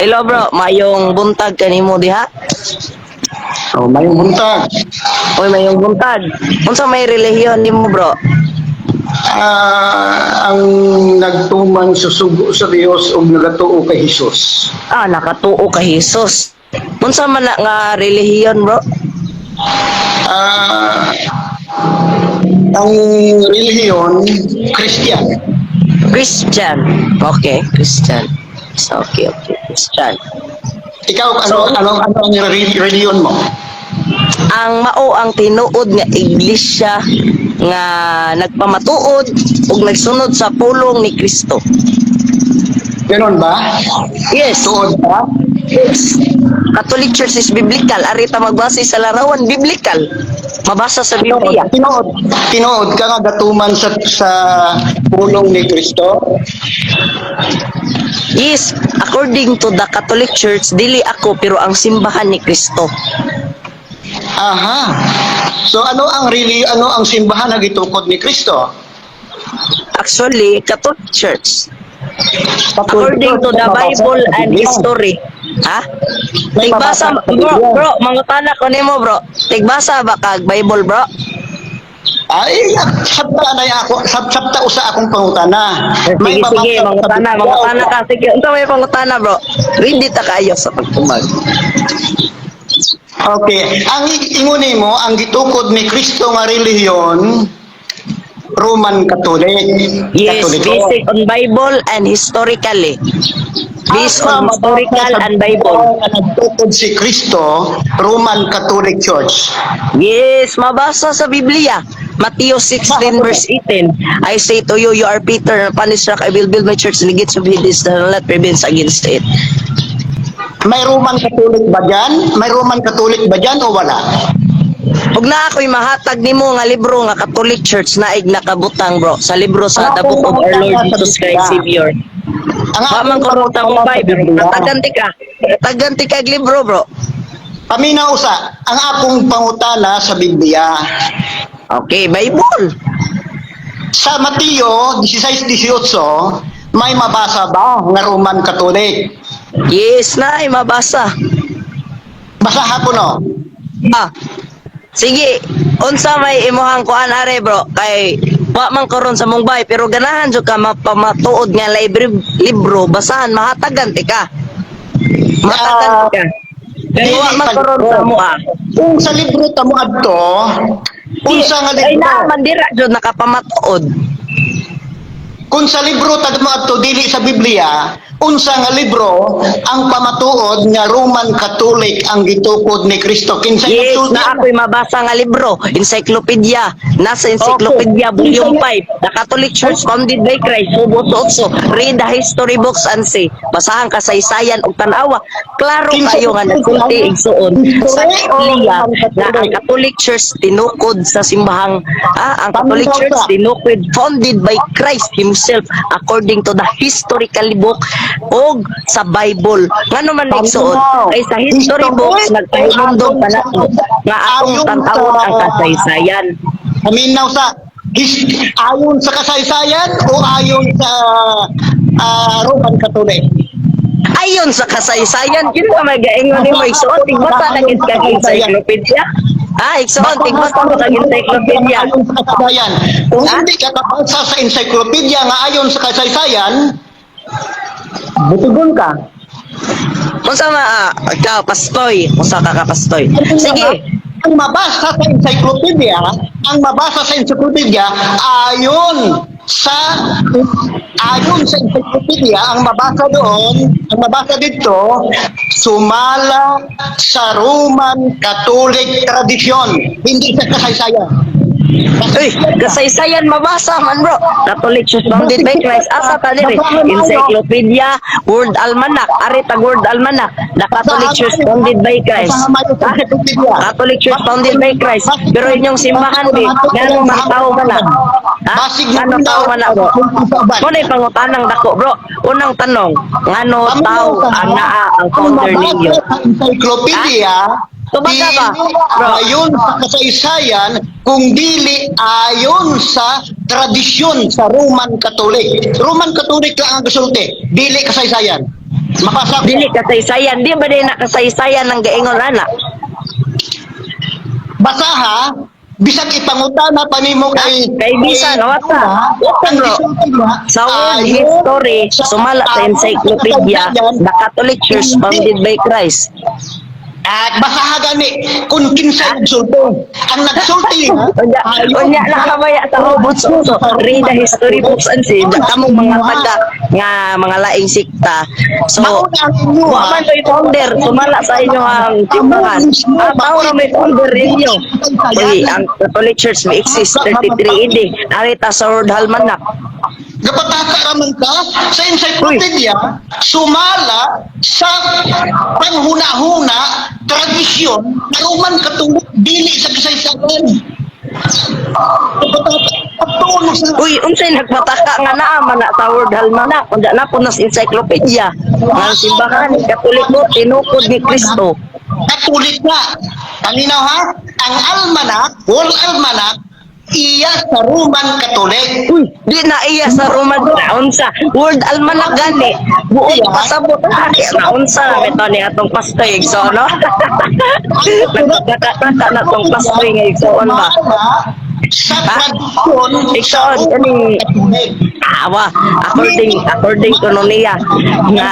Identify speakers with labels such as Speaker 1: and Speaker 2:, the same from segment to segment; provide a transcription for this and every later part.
Speaker 1: Hello bro, mayong buntag kanimo diha.
Speaker 2: So, may buntag.
Speaker 1: Oy, mayong buntag. Unsa may relihiyon nimo bro?
Speaker 2: Ang nagtuman sa sugo sa Dios ug nagatuo kay Hesus.
Speaker 1: Ah, nakatuo kay Hesus. Unsa man na nga relihiyon bro?
Speaker 2: Ah, ang relihiyon Christian.
Speaker 1: Christian. Okay, Christian. So, okay, Christian.
Speaker 2: Ikaw
Speaker 1: So,
Speaker 2: ano ang relihiyon mo?
Speaker 1: ang mao ang tinuod nga iglesia nga nagpamatuod ug nagsunod sa pulong ni Kristo.
Speaker 2: Ganon ba?
Speaker 1: Yes.
Speaker 2: Tuod ba?
Speaker 1: Yes. Catholic Church is biblical. Arita magbase sa larawan biblical. Mabasa sa Biblia.
Speaker 2: Tinuod ka nga gatuman sa pulong ni Kristo.
Speaker 1: Yes, according to the Catholic Church, dili ako pero ang simbahan ni Kristo.
Speaker 2: Aha. So ano ang simbahan na gitukod ni Kristo?
Speaker 1: Actually, Catholic Church. According to the Bible and history. Ha? Tigbasa, bro, mangutana ko nimo bro. Tigbasa ba kag Bible bro?
Speaker 2: Ay, sabta usa akong pangutana.
Speaker 1: Sige, mangutana ka. Sige, unsa may pangutana bro? Ready ta kayo sa pagtumag.
Speaker 2: Okay, ang ingon nimo ang gitukod ni Kristo nga relihiyon Roman Catholic.
Speaker 1: Yes, basic on Bible and historically. Based on historical and Bible.
Speaker 2: Nagtukod si Kristo Roman Catholic Church.
Speaker 1: Yes, mabasa sa Biblia. Matthew 16 verse 18. I say to you, you are Peter, and upon this rock I will build my church, and the gates of Hades shall not prevail against it.
Speaker 2: May Roman Catholic ba dyan? May Roman Catholic ba dyan o wala?
Speaker 1: Ug na ako'y mahatag nimo nga libro nga Catholic Church na nakabutang bro sa libro sa The Book of Our Lord Jesus Christ Savior. Wa man ko rutang mo Bible, taganti ka. Taganti ka libro bro.
Speaker 2: Paminaw usa, ang akong pangutana sa Biblia.
Speaker 1: Okay, Bible.
Speaker 2: Sa Mateo 16:18, may mabasa ba nga Roman Catholic?
Speaker 1: Yes na, mabasa.
Speaker 2: Basaha ko no.
Speaker 1: Ah. Sige, unsa may imuhang kuan are bro kay wa man karon sa Mumbai pero ganahan jud ka mapamatuod nga libro basahan mahatagan ti ka. Mahatagan ti ka. Kay wa man karon sa mo
Speaker 2: Kung sa libro ta mo adto, unsa nga
Speaker 1: ay
Speaker 2: libro?
Speaker 1: na man dira jud nakapamatuod.
Speaker 2: Kung sa libro ta mo adto dili sa Biblia, unsa nga libro ang pamatuod nga Roman Catholic ang gitukod ni Kristo? Kinsay
Speaker 1: Yes,
Speaker 2: nagsulti?
Speaker 1: na ako'y mabasa nga libro, encyclopedia. Nasa encyclopedia, volume 5. The Catholic Church founded by Christ, Subo Sotso. Read the history books and see. Basahan kasaysayan o tanawa. Klaro kayo nga nagsulti igsuon sa Biblia na ang Catholic Church tinukod sa simbahang ang Catholic Church tinukod founded by Christ himself according to the historical book og sa Bible. Ngano man igsuon kay sa history books nagpahimundog pa nato nga atong tan-awon ang kasaysayan.
Speaker 2: Paminaw sa ayon sa kasaysayan o ayon sa Roman Catholic?
Speaker 1: Ayon sa kasaysayan, kino ka magaingon nimo igsuon tigbasa na gid ka encyclopedia. Igsuon tigbasa mo ka encyclopedia.
Speaker 2: Ayon sa kasaysayan. Kung hindi ka kapasa sa encyclopedia nga ayon sa kasaysayan, butugon ka.
Speaker 1: Unsa ka pastoy, unsa ka pastoy. Sige.
Speaker 2: Ang mabasa sa encyclopedia ayon sa encyclopedia ang mabasa dito sumala sa Roman Catholic tradisyon, hindi sa kasaysayan.
Speaker 1: Kasaysayan mabasa man bro. Catholic Church founded by Christ. Asa ka diri? Encyclopedia, World Almanac, Arita World Almanac. The Catholic Church founded by Christ. Catholic Church founded by Christ. Pero inyong simbahan di, ngano makatawo ka na? Ngano tao ka na bro? Muna yung pangutanang dako bro. Unang tanong, ngano tao ang naa ang founder ninyo?
Speaker 2: Encyclopedia
Speaker 1: Tumaga ba? Bro.
Speaker 2: Ayon sa kasaysayan, kung dili ayon sa tradisyon sa Roman Catholic. Roman Catholic lang ang kasulti, dili kasaysayan. Mapasa ko.
Speaker 1: Dili kasaysayan, di ba din nakasaysayan ng gaingon ana?
Speaker 2: Basaha, bisag ipangutana pa nimo
Speaker 1: Kay bisan, wata. Wata,
Speaker 2: ang
Speaker 1: bro.
Speaker 2: gisulti na,
Speaker 1: Sa world
Speaker 2: ayon
Speaker 1: history, sumala sa encyclopedia, the Catholic Church founded by Christ.
Speaker 2: At basaha gani kung kinsa nagsulti. Ang nagsulti
Speaker 1: Unya na kamaya sa hubot so read the history books and see kamong mga taga nga mga laing sikta. So
Speaker 2: mauna ang inyo
Speaker 1: wa man to'y founder sumala sa inyo ang timbangan. Tao na may founder ninyo. Uy, ang Catholic Church may exist 33 AD. Arita sa World Almanac.
Speaker 2: Gapataka raman ka sa encyclopedia, sumala sa panghuna-huna, tradisyon, na Roman Katolik, dili sa kasaysayan. Pagtuon sa
Speaker 1: Uy, unsay nagpataka nga naa man na sa World Almanac unda na po nas encyclopedia. Ang simbahan ni Katolik mo tinukod ni Kristo.
Speaker 2: Katolik na. Paminaw ha? Ang almanak, World Almanac, iya sa Roman Katolik.
Speaker 1: Uy, di na iya sa Roman na unsa. World Almanac gani. Buot pasabot na unsa meto ni atong pastoy igso no. Nagkakataka na tong pastoy nga igsoon ba.
Speaker 2: Sa tradisyon
Speaker 1: Igsoon kani awa according kuno niya nga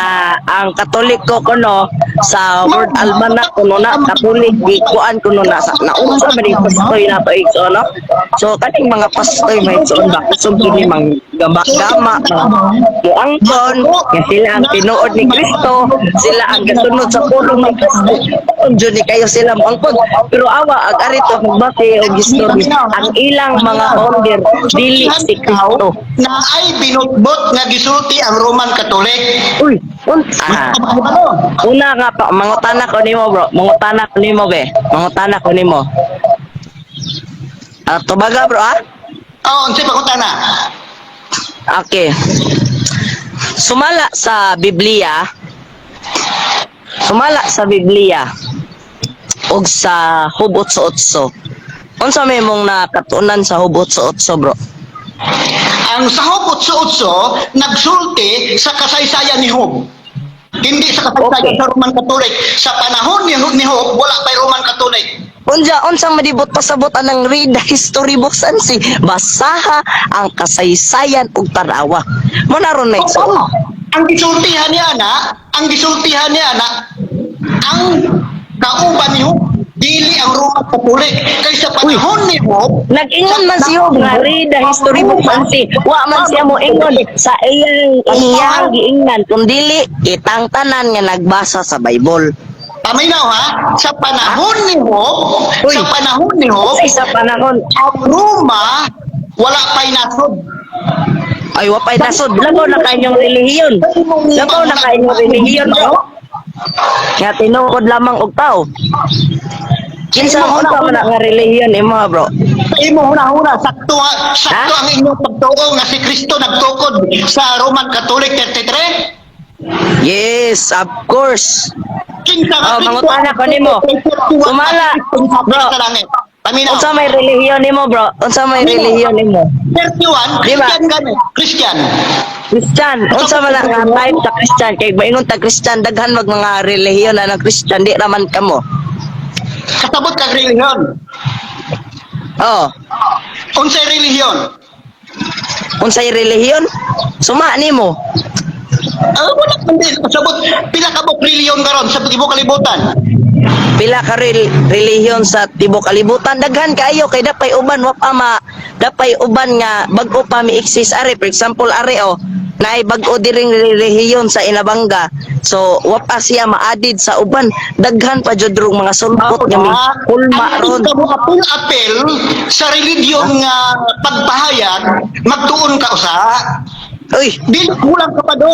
Speaker 1: ang Katoliko kuno sa World Almanac kuno na Katolik gikuan kuno na sa naunsa man yung pastoy na to igsoon no. So kaning mga pastoy may igsoon ba kusog kini mang gama muangkon nga sila ang tinuod ni Kristo, sila ang gasunod sa pulong ni Kristo. Unjo ni kayo sila muangkon pero awa ag arito magbase og history ang ilang mga founder dili si Kristo.
Speaker 2: na ay binutbot nga gisulti ang Roman Katolik.
Speaker 1: Uy, una nga pa, mangutana ko nimo bro, mangutana ko nimo be, mangutana ko nimo. Tubaga bro ah?
Speaker 2: Oh, unsay pangutana?
Speaker 1: Okay. Sumala sa Biblia ug sa Hubot sa Otso. Unsa may mong nakatunan sa Hubot sa Otso bro?
Speaker 2: Ang sahopot sa utso nagsulti sa kasaysayan ni Job. Hindi sa kasaysayan
Speaker 1: Okay.
Speaker 2: sa Roman Katolik. Sa panahon ni Job, wala pa Roman Katolik.
Speaker 1: Unsang madibot pasabot anang read the history books and see basaha ang kasaysayan ug tanawa. Mo naron na igso.
Speaker 2: Ang gisultihan niya na, ang kauban ni Job, dili ang Roman Katolik. Kay sa panahon ni Job,
Speaker 1: Nag-ingon man siya nga read the history books and see. Wa man siya mo ingon sa iyang giingnan kun dili itang tanan nga nagbasa sa Bible.
Speaker 2: paminaw ha, sa panahon ni Job,
Speaker 1: Uy. Sa panahon
Speaker 2: ang Roma, wala pa'y nasod.
Speaker 1: ay wa pay nasod labaw na kanyang relihiyon. Labaw na kanyang relihiyon bro. Nga tinuod lamang og tao. Kinsa mo ta man nga relihiyon imo bro?
Speaker 2: Imo huna-huna, sakto ang inyong pagtuo nga si Kristo nagtukod sa Roman Catholic 33.
Speaker 1: Yes, of course.
Speaker 2: Kinsa
Speaker 1: Oh, mangutana ko nimo. Sumala, bro.
Speaker 2: Sa langit. Paminaw.
Speaker 1: Unsa may relihiyon nimo bro? Unsa may relihiyon nimo?
Speaker 2: 31,
Speaker 1: Di ba?
Speaker 2: Christian gani. Christian.
Speaker 1: Christian, unsa man ang nga type sa Christian kay maingon ta Christian daghan wag mga relihiyon na ng Christian di raman kamo.
Speaker 2: Kasabot kag relihiyon.
Speaker 1: Oh,
Speaker 2: Unsay relihiyon?
Speaker 1: unsay relihiyon? Suma nimo.
Speaker 2: Wala man din. Kasabot, pila ka mo relihiyon karon sa tibok kalibutan.
Speaker 1: Pila ka relihiyon sa tibok kalibutan daghan kaayo kay dapay uban wa pa dapay uban nga bag-o pa mi exist are for example are naay bag-o diring relihiyon sa Inabanga. So wa pa siya maadid sa uban daghan pa jud rong mga sulpot nga mi kulma ron.
Speaker 2: Ang apil sa relihiyon nga pagpahayag, magtuon ka usa.
Speaker 1: Uy,
Speaker 2: Dili kulang ka pa do.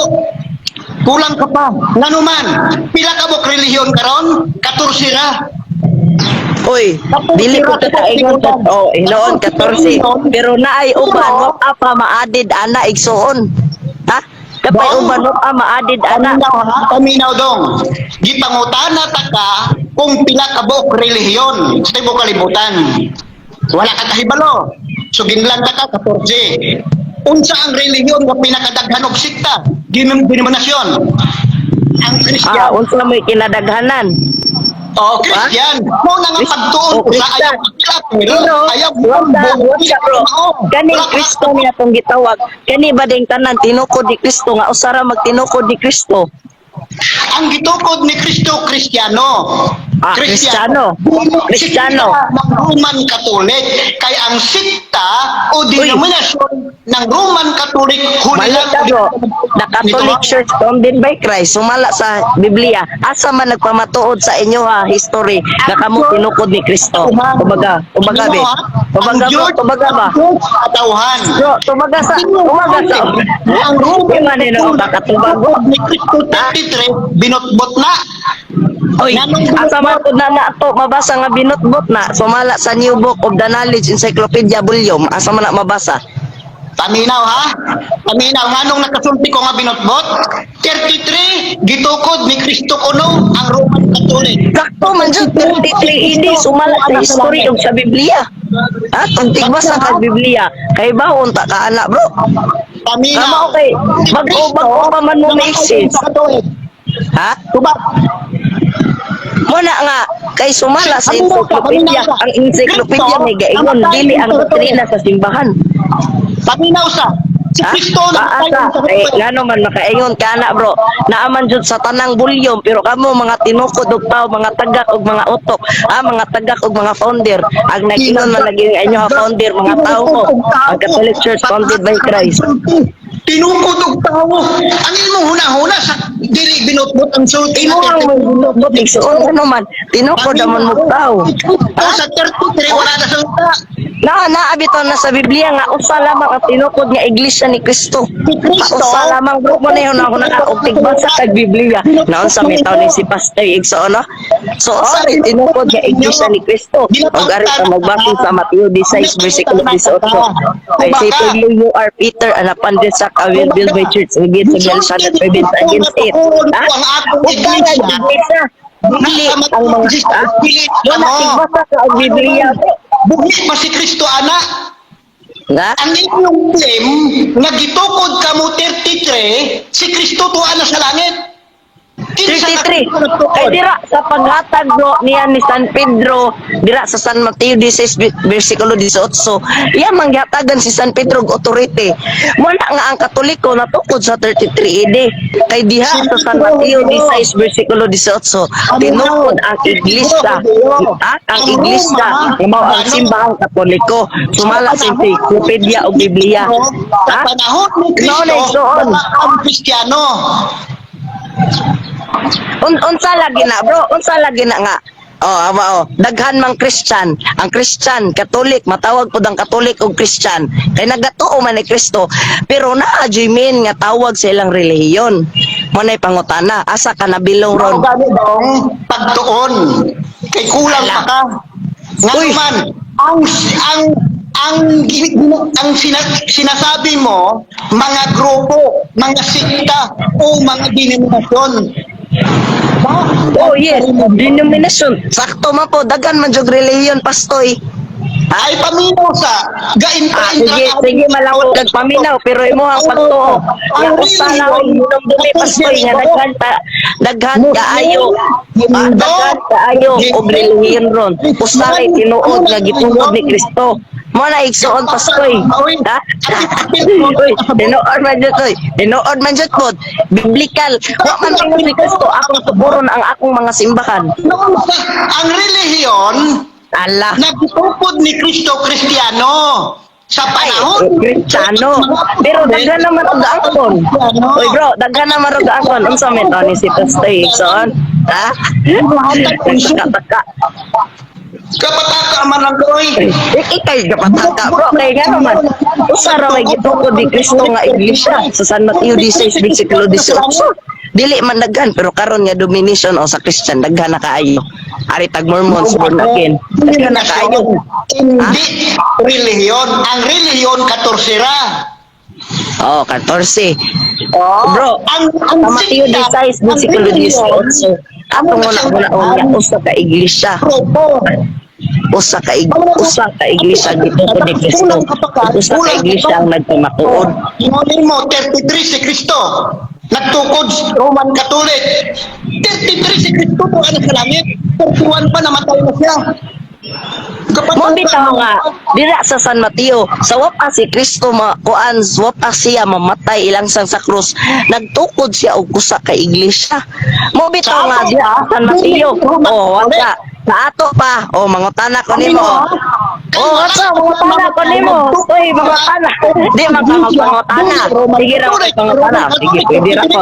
Speaker 2: Kulang ka pa. Nganuman, pila ka mo relihiyon karon? 14 ra.
Speaker 1: uy, dili ko ta kaingon ta hinoon 14 pero naay uban wa pa maadid ana igsuon. Ha? Kapay uban mo pa maadid ana.
Speaker 2: Paminaw dong. Gipangutana ta ka kung pila ka buok relihiyon sa tibuok kalibutan. Wala ka kahibalo. So ginlan ka 14. Unsa ang relihiyon nga pinakadaghan og sikta? Denominasyon. Ang Kristiyano.
Speaker 1: Unsa may kinadaghanan?
Speaker 2: Oh, Christian. Mo na nga pagtuon ko sa ayaw
Speaker 1: Pero,
Speaker 2: ayaw
Speaker 1: bro, kaning Kristo niya itong gitawag. Kani ba ding tanan tinukod ni Kristo nga usara magtinukod ni Kristo?
Speaker 2: Ang gitukod ni Kristo Kristiyano.
Speaker 1: Kristiyano. Kristiyano.
Speaker 2: Ng Roman Catholic. Kay ang sikta o denominasyon ng Roman Catholic huli
Speaker 1: Mali ka bro, the Catholic Church founded by Christ, sumala sa Biblia, asa man nagpamatuod sa inyo ha, history, na kamo tinukod ni Kristo. Tubaga be. Tubaga ba?
Speaker 2: Katauhan.
Speaker 1: Bro, tubaga sa.
Speaker 2: Ang Roman
Speaker 1: Manino, bakatubago.
Speaker 2: ni Kristo 33, binotbot na.
Speaker 1: Oy, asa man pud na ato mabasa nga binutbot na, sumala sa New Book of the Knowledge Encyclopedia Volume, asa man na mabasa?
Speaker 2: Paminaw ha? Paminaw nganong nakasulti ko nga binotbot? 33 gitukod ni Kristo kuno ang Roman Catholic.
Speaker 1: Sakto man jud 33 AD sumala sa history ug sa Biblia. Kung tigbasa ka Biblia, kay bawon ta ka anak bro.
Speaker 2: Paminaw.
Speaker 1: Tama okay. Bago pa man mo exist. Ha?
Speaker 2: Tubag.
Speaker 1: Muna nga kay sumala sa encyclopedia, ang encyclopedia may gaingon dili ang doktrina sa simbahan.
Speaker 2: Paminaw sa si Kristo na
Speaker 1: ngano man makaingon ka na bro, naaman jud sa tanang bulyom pero kamo mga tinukod og tao, mga tagak og mga utok, mga tagak og mga founder, ang nag-ingon man lagi nga inyo founder mga tao mo, ang Catholic Church founded by Christ.
Speaker 2: Tinukod og tawo. Ang imong huna-huna sa dili binutbot ang sulti.
Speaker 1: Imo ang binutbot igsuon ano man, tinukod man mo tao.
Speaker 2: Sa 33 wala na sulta.
Speaker 1: Naabito na sa Biblia nga usa lamang ang tinukod nga iglesia ni Kristo.
Speaker 2: Kristo?
Speaker 1: Usa lamang bro mo na yun ako nakaugtigbasa kag Biblia. Naon sa mitaw ni si Pastor igsoon no? So usa rin tinukod nga iglesia ni Kristo. Ug ari ta magbasa sa Mateo 16 versikulo 18. I say to you, you are Peter, and upon this rock I will build my church, and the gates of hell shall not prevail against it.
Speaker 2: Ang atong iglesia.
Speaker 1: Dili ang mga wala igbasa sa Biblia.
Speaker 2: Buhi pa si Kristo ana.
Speaker 1: Nga?
Speaker 2: Ang inyong claim nga gitukod kamo 33 si Kristo tuwa na sa langit.
Speaker 1: 33. Kay dira sa paghatag bro niya ni San Pedro, dira sa San Mateo 16 versikulo 18, iya manghatagan si San Pedro og authority. Muna nga ang Katoliko natukod sa 33 AD. Kay diha sa San Mateo 16 versikulo 18, tinukod ang iglesia. Ang iglesia nga mao ang simbahang Katoliko. Sumala sa encyclopedia o Biblia.
Speaker 2: Sa panahon ni Kristo, ang Kristiyano.
Speaker 1: Unsa lagi na bro, unsa lagi na nga daghan mang Christian, ang Christian Catholic matawag pud ang Catholic og Christian kay nagatuo man ni Kristo pero naa men nga tawag sa ilang relihiyon. Mo nay pangutana, asa ka nabilong ron?
Speaker 2: Gani dong pagtuon kay kulang pa ka. Nga man ang sinasabi mo mga grupo, mga sikta o mga denominasyon.
Speaker 1: Oh yes, denomination. Sakto man po, daghan man jud relihiyon pastoy.
Speaker 2: Ay paminaw sa
Speaker 1: sige malawot kag paminaw pero imo ang pagtuo. Yang usa lang ang dumi pastoy nga daghan kaayo og relihiyon ron. Usa ray tinuod nga gitungod ni Kristo. Mo na igsuon pastoy. Ha? Tinuod man jud oy. Tinuod man jud pod. Biblical. Wa man tingog ni Kristo akong tuburon ang akong mga simbahan.
Speaker 2: Ang relihiyon
Speaker 1: Allah.
Speaker 2: nagtukod ni Kristo Kristiyano sa panahon
Speaker 1: Kristiyano. Pero daghan naman og angkon. Oy bro, daghan naman og angkon. Unsa man to ni si Pastoy igsoon? Ha? Taka.
Speaker 2: kapataka man lang doy.
Speaker 1: Ikay kapataka bro, kay nga naman usa ra may gitukod ni Kristo nga iglesia sa San Mateo 16 versikulo 18. Dili man daghan pero karon nga domination o sa Christian daghan na kaayo. Ari tag Mormons born again. Daghan na kaayo.
Speaker 2: Hindi relihiyon. Ang relihiyon 14 ra.
Speaker 1: Oh, 14.
Speaker 2: Oh,
Speaker 1: Bro,
Speaker 2: ang
Speaker 1: sa Mateo 16, versikulo 18. Atong una usa ka iglesia.
Speaker 2: Grupo.
Speaker 1: Usa ka iglesia dito ko ni Kristo. Usa ka iglesia ang nagpamatuod.
Speaker 2: Inulin mo, 33 si Kristo. Nagtukod sa Roman Catholic. 33 si Kristo po ano sa langit. 31 pa namatay na siya.
Speaker 1: Mo bitaw nga dira sa San Mateo, sa wapa si Kristo kuan wapa siya mamatay ilang sang sa krus. Nagtukod siya og usa ka iglesia. Mo bitaw nga dira sa San Mateo. Oh, wala. Sa ato pa, mangutana ko nimo. What's up? Mangutana ko nimo. Uy, mangutana. Di mangutana. Sige ra ko mangutana. Sige, pwede ra ko.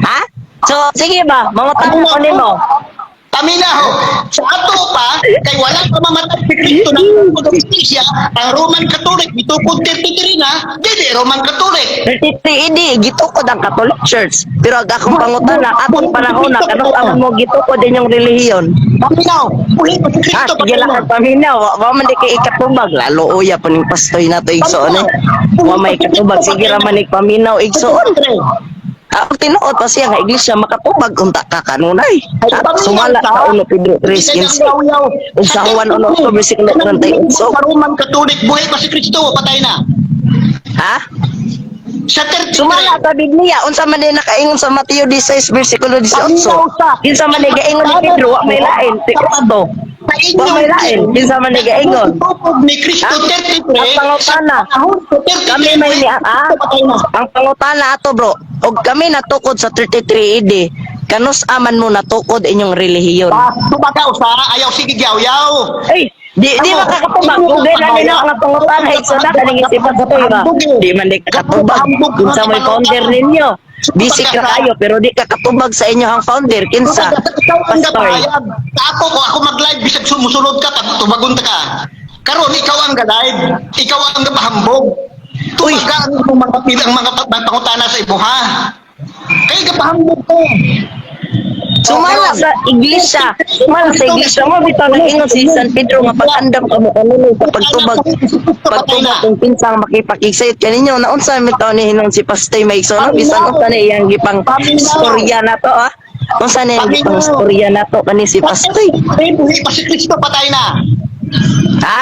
Speaker 1: Ha? So, sige ba? Mangutana ko nimo.
Speaker 2: Paminaw, sa ato pa, kay wala pa mamatay si Kristo ng Iglesia, ang Roman Catholic, gitukod 33 na, dili Roman Catholic.
Speaker 1: 33 idi, gitukod ang Catholic Church. Pero ang akong pangutana, atong panahon na, kanong ang mo gitukod din yung relihiyon.
Speaker 2: Paminaw, buhay pa si Kristo.
Speaker 1: Sige lang ang paminaw, wa man di kay ikatubag. Lalo uya pa ning pastoy na to igsoon eh. Wa may ikatubag, sige ra man paminaw igsoon. Ang tinuod pa siya nga iglesia makatubag unta ka kanunay. At sumala sa 1 Pedro 3:15. Ug sa Juan 1 versikulo 38.
Speaker 2: Sa Roman Catholic, buhay pa si Kristo, patay na.
Speaker 1: Ha?
Speaker 2: Sa 33.
Speaker 1: Sumala sa Biblia unsa man din nakaingon sa Mateo 16 versikulo 18. Kinsa man ni gaingon ni Pedro wa may lain si Kristo. Wa may lain kinsa man ni gaingon.
Speaker 2: Ni Kristo 33.
Speaker 1: Ang pangutana. Kami may ni ang pangutana ato bro. Og kami natukod sa 33 AD. Kanus aman mo natukod inyong relihiyon.
Speaker 2: Tubagaw sa ayaw sige yaw.
Speaker 1: Ay, di makakatubag. Kugay na nila ang pangutana igsoon kaning isipan sa tuwa. Di man di kakatubag. Kinsa may founder ninyo. Bisik ka kayo pero di ka katubag sa inyong founder. Kinsa? Pastor.
Speaker 2: Ako mag-live bisag sumusulod ka pag tubagon ta ka. Karon ikaw ang ga-live, ikaw ang gapahambog. Tuwag ka ang mga pangutana sa ibuha. Kay gapahambog ko.
Speaker 1: Sumala sa iglesia. Sumala sa iglesia mo bitaw nang ingon si San Pedro nga pag-andam kamo kanino sa pagtubag kung pinsang makipakigsayt kaninyo naunsa bitaw ni hinon si Pastor Mike so no bisan unsa ni iyang gipang istorya na to unsa ni iyang gipang istorya na to kani si Pastor
Speaker 2: Buhay pa si Kristo, patay na.
Speaker 1: ha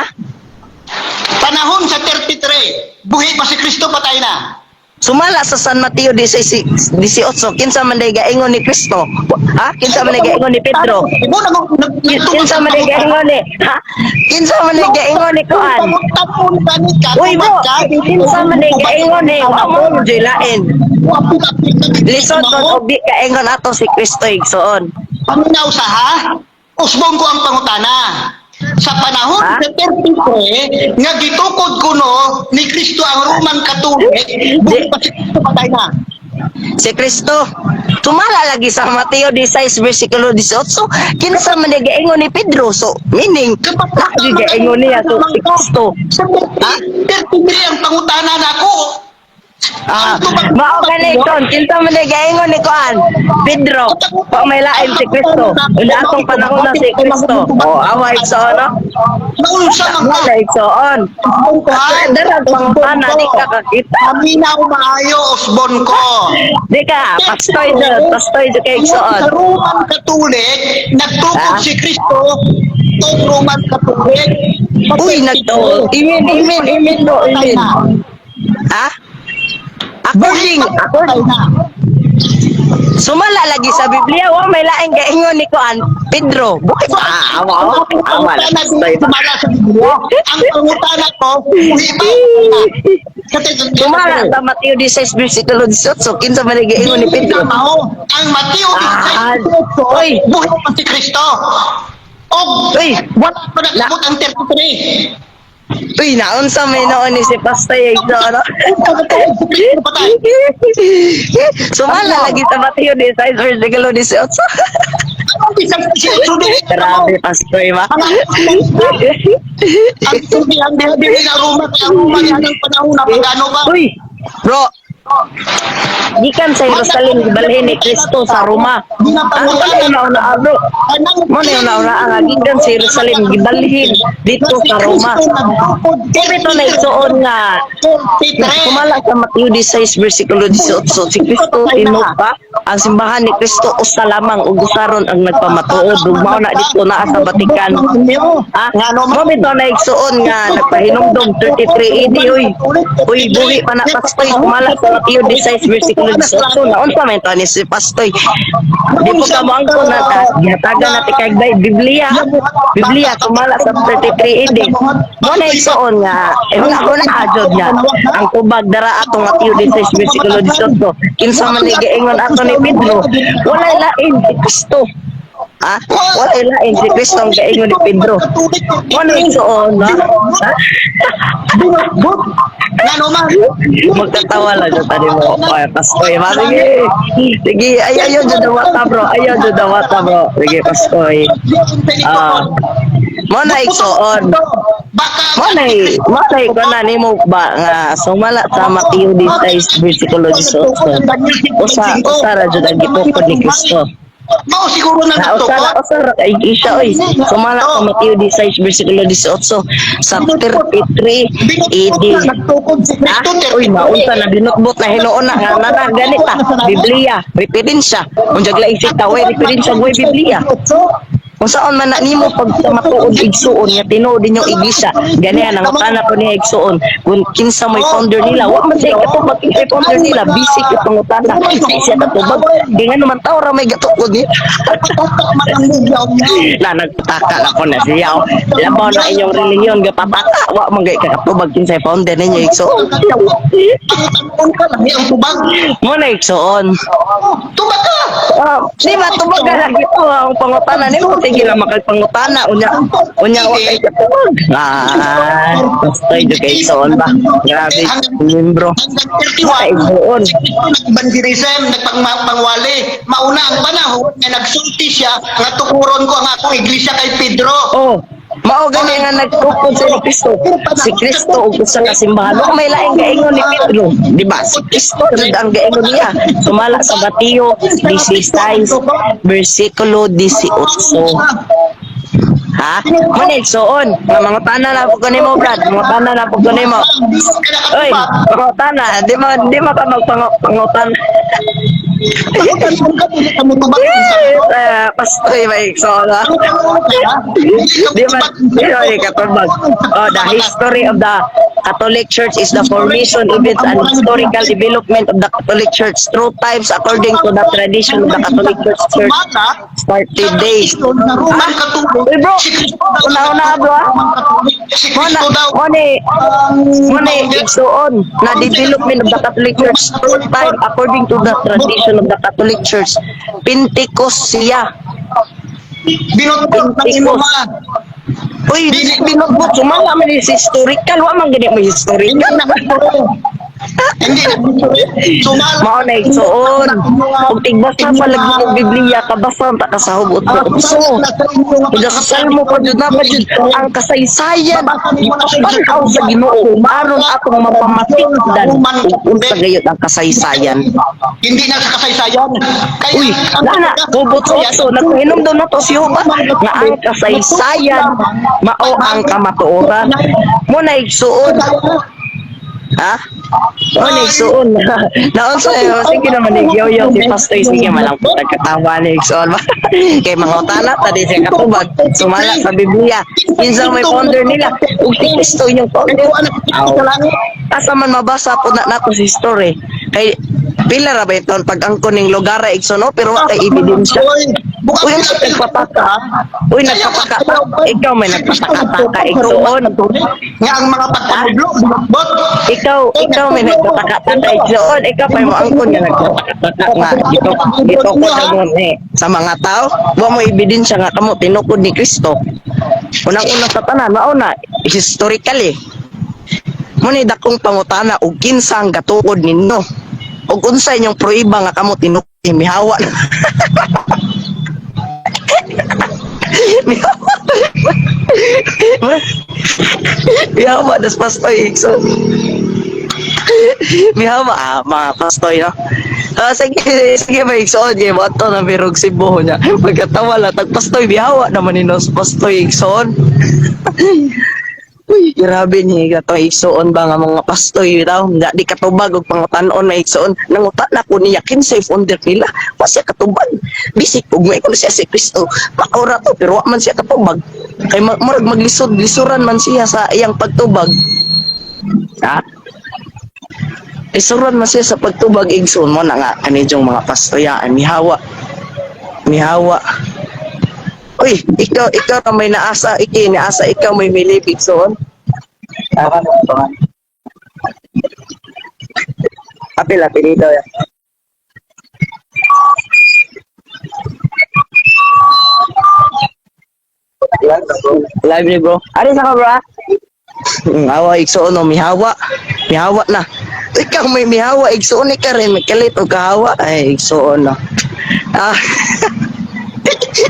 Speaker 2: Panahon sa 33, buhay pa si Kristo, patay na.
Speaker 1: sumala sa San Mateo 16 kinsa man day gaingon ni Kristo ha kinsa man day gaingon ni Pedro kinsa man day gaingon ni ha kinsa man day gaingon ni kuan uy mo kinsa man day gaingon ni wa mo jilain lisod ko obi kaingon ato si Kristo igsoon
Speaker 2: Paminaw sa ha? Usbong ko ang pangutana. Sa panahon
Speaker 1: Ha?
Speaker 2: sa 33, nga gitukod kuno ni Kristo ang Roman Catholic, buhay pa si Kristo, patay na.
Speaker 1: si Kristo tumala lagi sa Mateo 16 versikulo 18 kinsa man day gaingon ni Pedro so meaning lagi gaingon niya so si Kristo
Speaker 2: Sa 33 ang pangutana na ako.
Speaker 1: mao ganito kinsa man day gaingon ni kuan Pedro pa may lain si Kristo unda atong panahon na si Kristo away so no
Speaker 2: Naunsa man ka.
Speaker 1: wala igsoon darag pangutana di ka kakita
Speaker 2: Paminaw maayo, usbon ko.
Speaker 1: di ka pastoy jo kay
Speaker 2: Sa
Speaker 1: igsoon
Speaker 2: Roman Catholic, nagtukod
Speaker 1: Ha?
Speaker 2: si Kristo o Roman Catholic.
Speaker 1: uy nagtuo imin do imin ha according sumala lagi sa Biblia wa may laing gaingon ni kuan Pedro buhay pa awa
Speaker 2: Ang pangutana ko, buhay pa.
Speaker 1: sumala sa Mateo 16 versikulo 18 kinsa man gaingon ni Pedro
Speaker 2: Ang Mateo
Speaker 1: Uy.
Speaker 2: buhay pa si Kristo. O,
Speaker 1: Uy.
Speaker 2: wala pa nagabot ang 33.
Speaker 1: uy naunsa may noon ni si Pastor Igdo
Speaker 2: Patay.
Speaker 1: sumala lagi sa Mateo 16 versikulo 18
Speaker 2: Anong bisang
Speaker 1: grabe Pastor ba
Speaker 2: ang tubi ang bibili na Roma, ang Roma yan ang panahon na pagano ba?
Speaker 1: uy bro Gikan sa Jerusalem gibalhin ni Kristo sa Roma. Ano pa na una bro? Mo na una ang gikan sa Jerusalem gibalhin dito sa Roma. Ito na isuon nga kumala sa Mateo 16 versikulo 18 si Kristo tinupa ang simbahan ni Kristo usa lamang ug usaron ang nagpamatuod ug mao na dito naa sa Vatican. Mo bitaw na isuon nga nagpahinumdom 33 AD uy buhi pa na pastoy kumala sa Mateo 16 versikulo 18 naon pa man to ni si pastoy. Di po ka mo angko na ta gihatagan natin kay Biblia kumala sa 33 AD. Mo na isuon nga una adjod nga ang kubag dara atong Mateo 16 versikulo 18 kinsa man ni giingon ato ni Pedro wala lain si Kristo. Wala lain si Kristo ang giingon ni Pedro. Mo na isuon ha.
Speaker 2: Ngano man?
Speaker 1: Magtatawa lang sa tani mo. Ay, pastoy. Sige, ayaw dyan dawata bro. Sige, pastoy. Mo na isuon. Mo na ko na nimo ba nga sumala sa Mateo 16 versikulo 18. Usa ra jud ang gitukod ni Kristo.
Speaker 2: Mao siguro na
Speaker 1: Usara kay Isha oy. Sumala sa Mateo 16 versikulo 18 sa 33 AD. Uy, naunta na binutbot na hinuon na nga na ganita. Biblia, referensya. Unyag laing sitaway referensya mo Biblia. Kung saan man na nimo pag matuod igsuon nga tinuod ninyong iglesia ganihan ang kana ko niya igsuon kung kinsa may founder nila wa man say katubag kinsa founder nila basic yung pangutana siya katubag di nga naman tao ra may gatukod ni na nagpataka na ko na siya labaw na inyong religion gapataka wa man gay katubag kinsa founder ninyo igsuon mo na igsuon
Speaker 2: tubag ka
Speaker 1: di ba tubag ka lang ito ang pangutana nimo sige lang makagpangutana unya wa kay katubag pastoy do kay soon ba grabe membro ay doon
Speaker 2: bandirism nagpangwali mauna ang panahon nga nagsulti siya nga tukuron ko ang akong iglesia kay Pedro
Speaker 1: mao gani nga nagtukod sa ni Kristo si Kristo ug sa kasimbahan wa may laing gaingon ni Pedro di ba si Kristo jud ang gaingon niya sumala sa Mateo 16 versikulo 18 Muna igsuon mangutana na po kanimo brad mangutana na po kanimo oy mangutana di mo ka magpangutana pastoy may igsuon di ba katubag the history of the Catholic Church is the formation, events, and historical development of the Catholic Church through times according to the tradition of the Catholic Church started days. Uy bro, una bro Muna igsuon na development of the Catholic Church through time according to the tradition of the Catholic Church. Pentecost siya.
Speaker 2: Binutbot ng imo ma.
Speaker 1: Uy, binutbot sumala man is historical, wa man gani mo historical.
Speaker 2: Hindi sumala
Speaker 1: mao na igsuon ug tigbasa pa lagi ng Biblia kabasa ta ka sa hugot ko puso ug sa salmo pa jud na pa jud ang kasaysayan ipapanaw sa Ginoo aron atong mapamatindad ug unsa gayud ang kasaysayan
Speaker 2: hindi na sa kasaysayan
Speaker 1: uy lana hugot so naghinom daw nato si Jehova nga ang kasaysayan mao ang kamatuoran mo na igsuon Ano igsuon naon sa sige naman igyaw si Pastoy sige malang po nagkatawa ni igsuon ba kay mga utana tadi siya katubag sumala sa Biblia kinsa may founder nila ug si Kristo yung founder asa man mabasa po na nato si history kay pila ra ba iton pag angkon ning lugar ra igsuon pero wa kay ebidensya uy ang nagpapaka uy nagpapaka ikaw may nagpapaka igsuon
Speaker 2: nga ang mga pagpablo bot
Speaker 1: ikaw may nagpapaka igsuon ikaw pa mo angkon nga nagpapaka nga dito ko sa mga tao wa mo ebidensya nga kamo tinukod ni Kristo unang-una sa tanan mao na historically mo ni dakong pangutana og kinsa ang gatuod ninyo ug unsa inyong pruiba nga kamo tinukod mihawa mihawa das pastoy igsoon Mihawa mga pastoy no. Sige, sige may igsoon kay mo ato na birog Cebu niya. Pagkatawa la tag pastoy bihawa naman ni nos pastoy igsoon. Uy, grabe ni gato igsoon ba nga mga pastoy daw. Di katubag og pangutanon na igsoon. Nanguta na ko niya kinsay founder nila. Wa siya katubag. Bisik ug may ko siya si Kristo. Maura to pero wa man siya katubag. Kay murag lisuran man siya sa iyang pagtubag. Ha? Isuran man siya sa pagtubag igsoon mo na nga kanidyong mga pastoyaan mihawa. Mihawa. Uy, ikaw na may naasa, naasa ikaw may milipig soon. Tama mo ito. Apil dito yan. Live ni bro. Ari sa ka bro? Awa, igsoon no, mihawa. Mihawa na. Ikaw may mihawa, igsoon ka rin. May kalit o kahawa. Ay, igsoon no. Ah.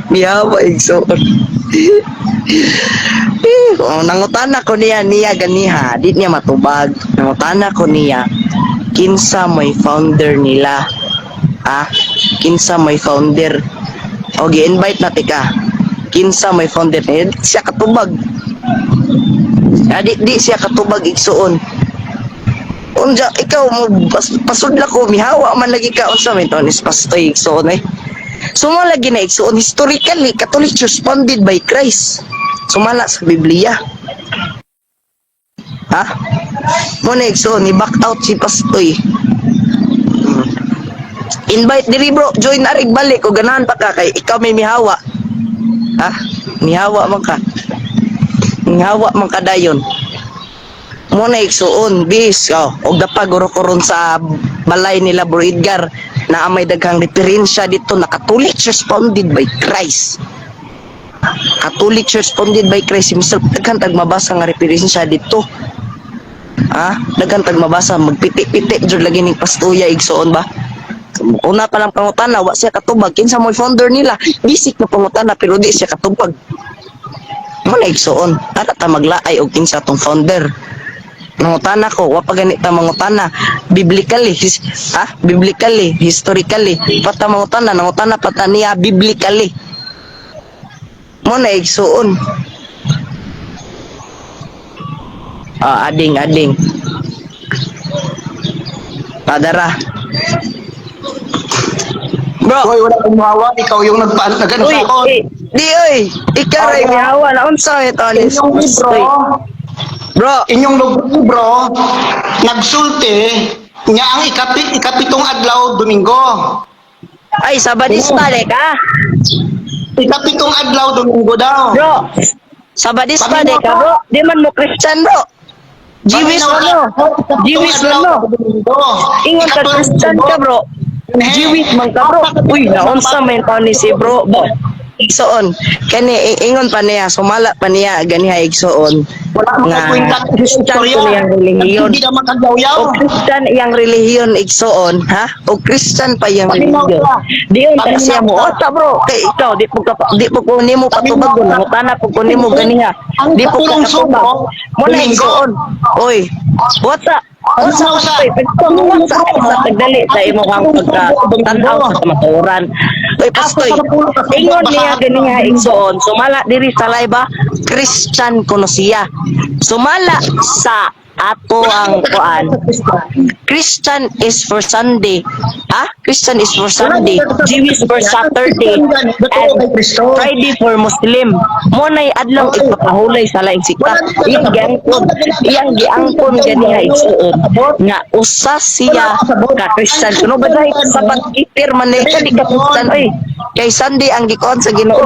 Speaker 1: Mihawa, igsoon. Nangutana ko niya ganiha. Di niya matubag. Nangutana ko niya. Kinsa may founder nila. Ah, kinsa may founder. O, gi-invite na tika. Kinsa may founder nila. Di siya katubag. Di siya katubag igsoon. Unja ikaw mo pasudla ko mihawa man lagi ka unsa may tonis pastoy igsoon eh. Sumala lagi na igsoon historically Catholic Church founded by Christ. Sumala sa Biblia. Ha? Mo na igsoon ni back out si pastoy. Invite diri bro, join na rig balik o ganahan pa ka kay ikaw may mihawa. Ha? Mihawa man ka. Mihawa man ka dayon. Muna igsuon bis og dapag koron sa balay nila Bro Edgar na may daghang referensya dito na Catholic Church founded by Christ. Catholic Church founded by Christ himself. Daghan tag mabasa nga referensya dito. Daghan tag mabasa magpiti-piti jud lagi ning pastoya igsuon ba. Una pa lang pangutana wa siya katubag kinsa mo founder nila. Bisik na pangutana pero di siya katubag. Muna igsuon ana ta maglaay og kinsa tong founder. Nangutana ko, wa pa ganita mangutana biblically, biblically, historically, pata mangutana, nangutana pata niya biblically. Mo na igsuon. Ading. Padara. Bro,
Speaker 2: Hoy, wala kang mahawa. Ikaw yung nagpaan na ganun sa ako.
Speaker 1: Di oy, ikaw ray mihawa na unsa ito ni Bro,
Speaker 2: Inyong libro, nagsulti nga ang ikapitong adlaw Domingo.
Speaker 1: ay Sabadista ka.
Speaker 2: Ikapitong adlaw Domingo daw.
Speaker 1: Bro, Sabadista ka bro. Di man mo Christian bro. Jewish ano? Jewish ano? Ingon ka Christian ka bro. Jewish man ka bro. Uy, naunsa may taon ni si bro. Igsoon, kani ingon pa niya, sumala pa niya ganiha igsoon.
Speaker 2: Wala
Speaker 1: Nga Christian ko niyang relihiyon.
Speaker 2: Hindi naman kagyaw-yaw.
Speaker 1: O Christian iyang relihiyon igsoon, ha? O Christian pa iyang relihiyon. Diyon ta siya mo, ota bro. Kay ikaw di po ko nimo patubag na utana po ko nimo ganiha. Di po ka katubag. Mo na igsoon. Oy, wata. Unsa sa tagdali sa imo ang pagka-tanaw sa maturan. Oy pastoy, ingon niya ganiha igsoon, sumala diri sa layba, Christian kuno siya. Sumala sa ato ang kuan. Christian is for Sunday. Christian is for Sunday. Jewish for Saturday. And Friday for Muslim. Mo nay adlaw ipakahulay sa laing sikta. Iyang giangkon ganiha igsuon nga usa siya ka Christian. Kuno ba dahil sabat itir man ni di ka Christian oy. Kay Sunday ang gikuan sa Ginoo.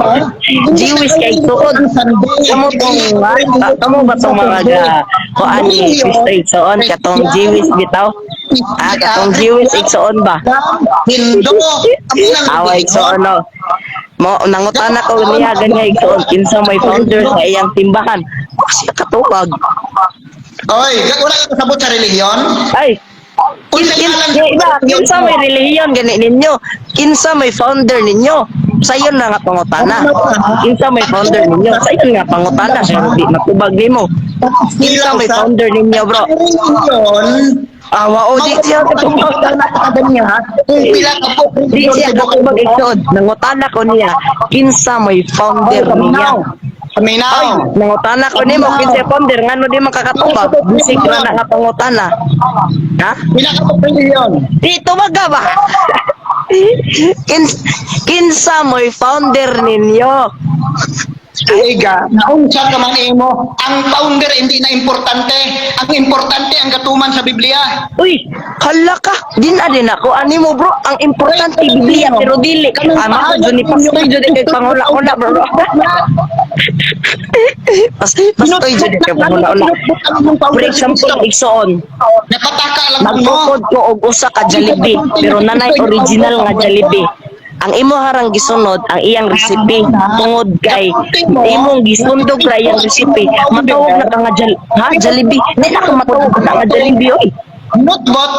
Speaker 1: Jewish kay igsuon. Kamo ba tong mga kuan ni Kristo igsoon katong Jewish bitaw? Katong Jewish igsoon ba?
Speaker 2: Hindo.
Speaker 1: Away igsoon no. Mo nangutana ko niya ganya igsoon kinsa may founder sa iyang simbahan. Kasi katubag.
Speaker 2: Oy, wala ka sabot sa relihiyon?
Speaker 1: Ay, kinsa may relihiyon gani ninyo? Kinsa may founder ninyo? Sayon na nga pangutana. Kinsa may founder ninyo? Sayon nga pangutana. Di matubag nimo. Kinsa may founder ninyo bro?
Speaker 2: Ang relihiyon,
Speaker 1: Awa o di siya
Speaker 2: Mauta na ka niya kung pila ka book
Speaker 1: di
Speaker 2: relihiyon
Speaker 1: siya
Speaker 2: sa
Speaker 1: ako mag-iksod. Nangutana ko niya kinsa may founder niya.
Speaker 2: Kaminaw.
Speaker 1: Ay, nangutana ko nimo kinsa founder ngano di makakatubag. Bisik ra na nga pangutana. Ha?
Speaker 2: Pila ka book relihiyon.
Speaker 1: Di tumaga ba? Kinsa may founder ninyo?
Speaker 2: Iga, naunsa ka man imo, ang founder hindi na importante. Ang importante ang katuman sa Biblia.
Speaker 1: Uy, hala ka. Din ako ani mo bro. Ang importante Biblia pero dili. Ama ko ni pastoy jud kay pangula-ula bro. Pastoy jud kay pangula-ula. For example, igsoon.
Speaker 2: Napataka lang mo.
Speaker 1: Magtukod ko og usa ka Jollibee pero nanay original nga Jollibee. Ang imo harang gisunod ang iyang recipe tungod kay imong gisundog ra iyang recipe matawag na ka nga Jollibee. Di na ka matawag na nga Jollibee oy.
Speaker 2: Notebot.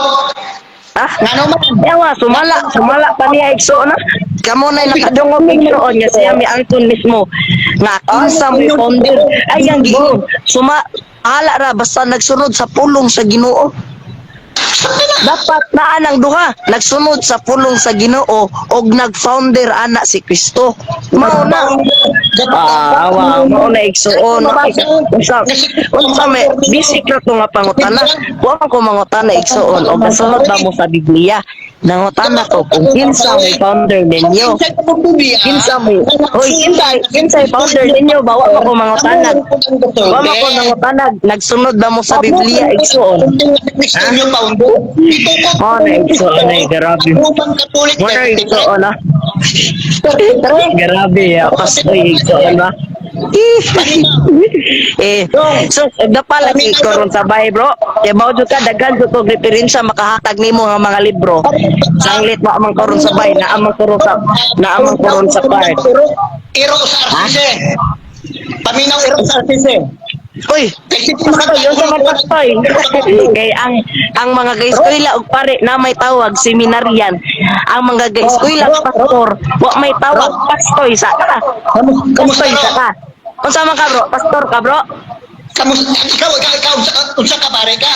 Speaker 1: Ah,
Speaker 2: Ngano man?
Speaker 1: yawa, sumala pa niya igso na. Kamo na nakadungog igsoon nga siya mi angkon mismo nga kinsa may founder ay ang giingon. Hala ra basta nagsunod sa pulong sa Ginoo. Dapat naa nang duha nagsunod sa pulong sa Ginoo og nag-founder ana si Kristo. Mao na. Awa, mao na igsuon. Unsa may bisik ra ko nga pangutana. Wa ko mangutana igsuon og kasunod ba mo sa Biblia. Nangutana ko kung kinsa may founder ninyo. Kinsa may kinsa founder ninyo ba wa ko mangutana. Wa ko mangutana nagsunod ba mo sa Biblia igsuon. Oh, na igsuon na grabe. Mo na igsuon na. Grabe ya, pastoy igsuon ba. So dapal lagi ko ron sa bahay bro. Kaya bao jud ka daghan jud og referensya makahatag nimo nga mga libro. Sanglit wa man ko ron sa bahay, naamang ko ron sa part.
Speaker 2: Iro sa Arcise. Paminaw iro sa Arcise.
Speaker 1: Uy, pastoy, yun sa mga pastoy. Kay ang mga gaiskwela og pare na may tawag seminaryan. Ang mga gaiskwela pastor, wa may tawag pastoy sa ka.
Speaker 2: Kamusta
Speaker 1: Pastoy sa ka. Unsa man ka bro? Pastor ka bro?
Speaker 2: Kamusta ikaw unsa ka pare ka?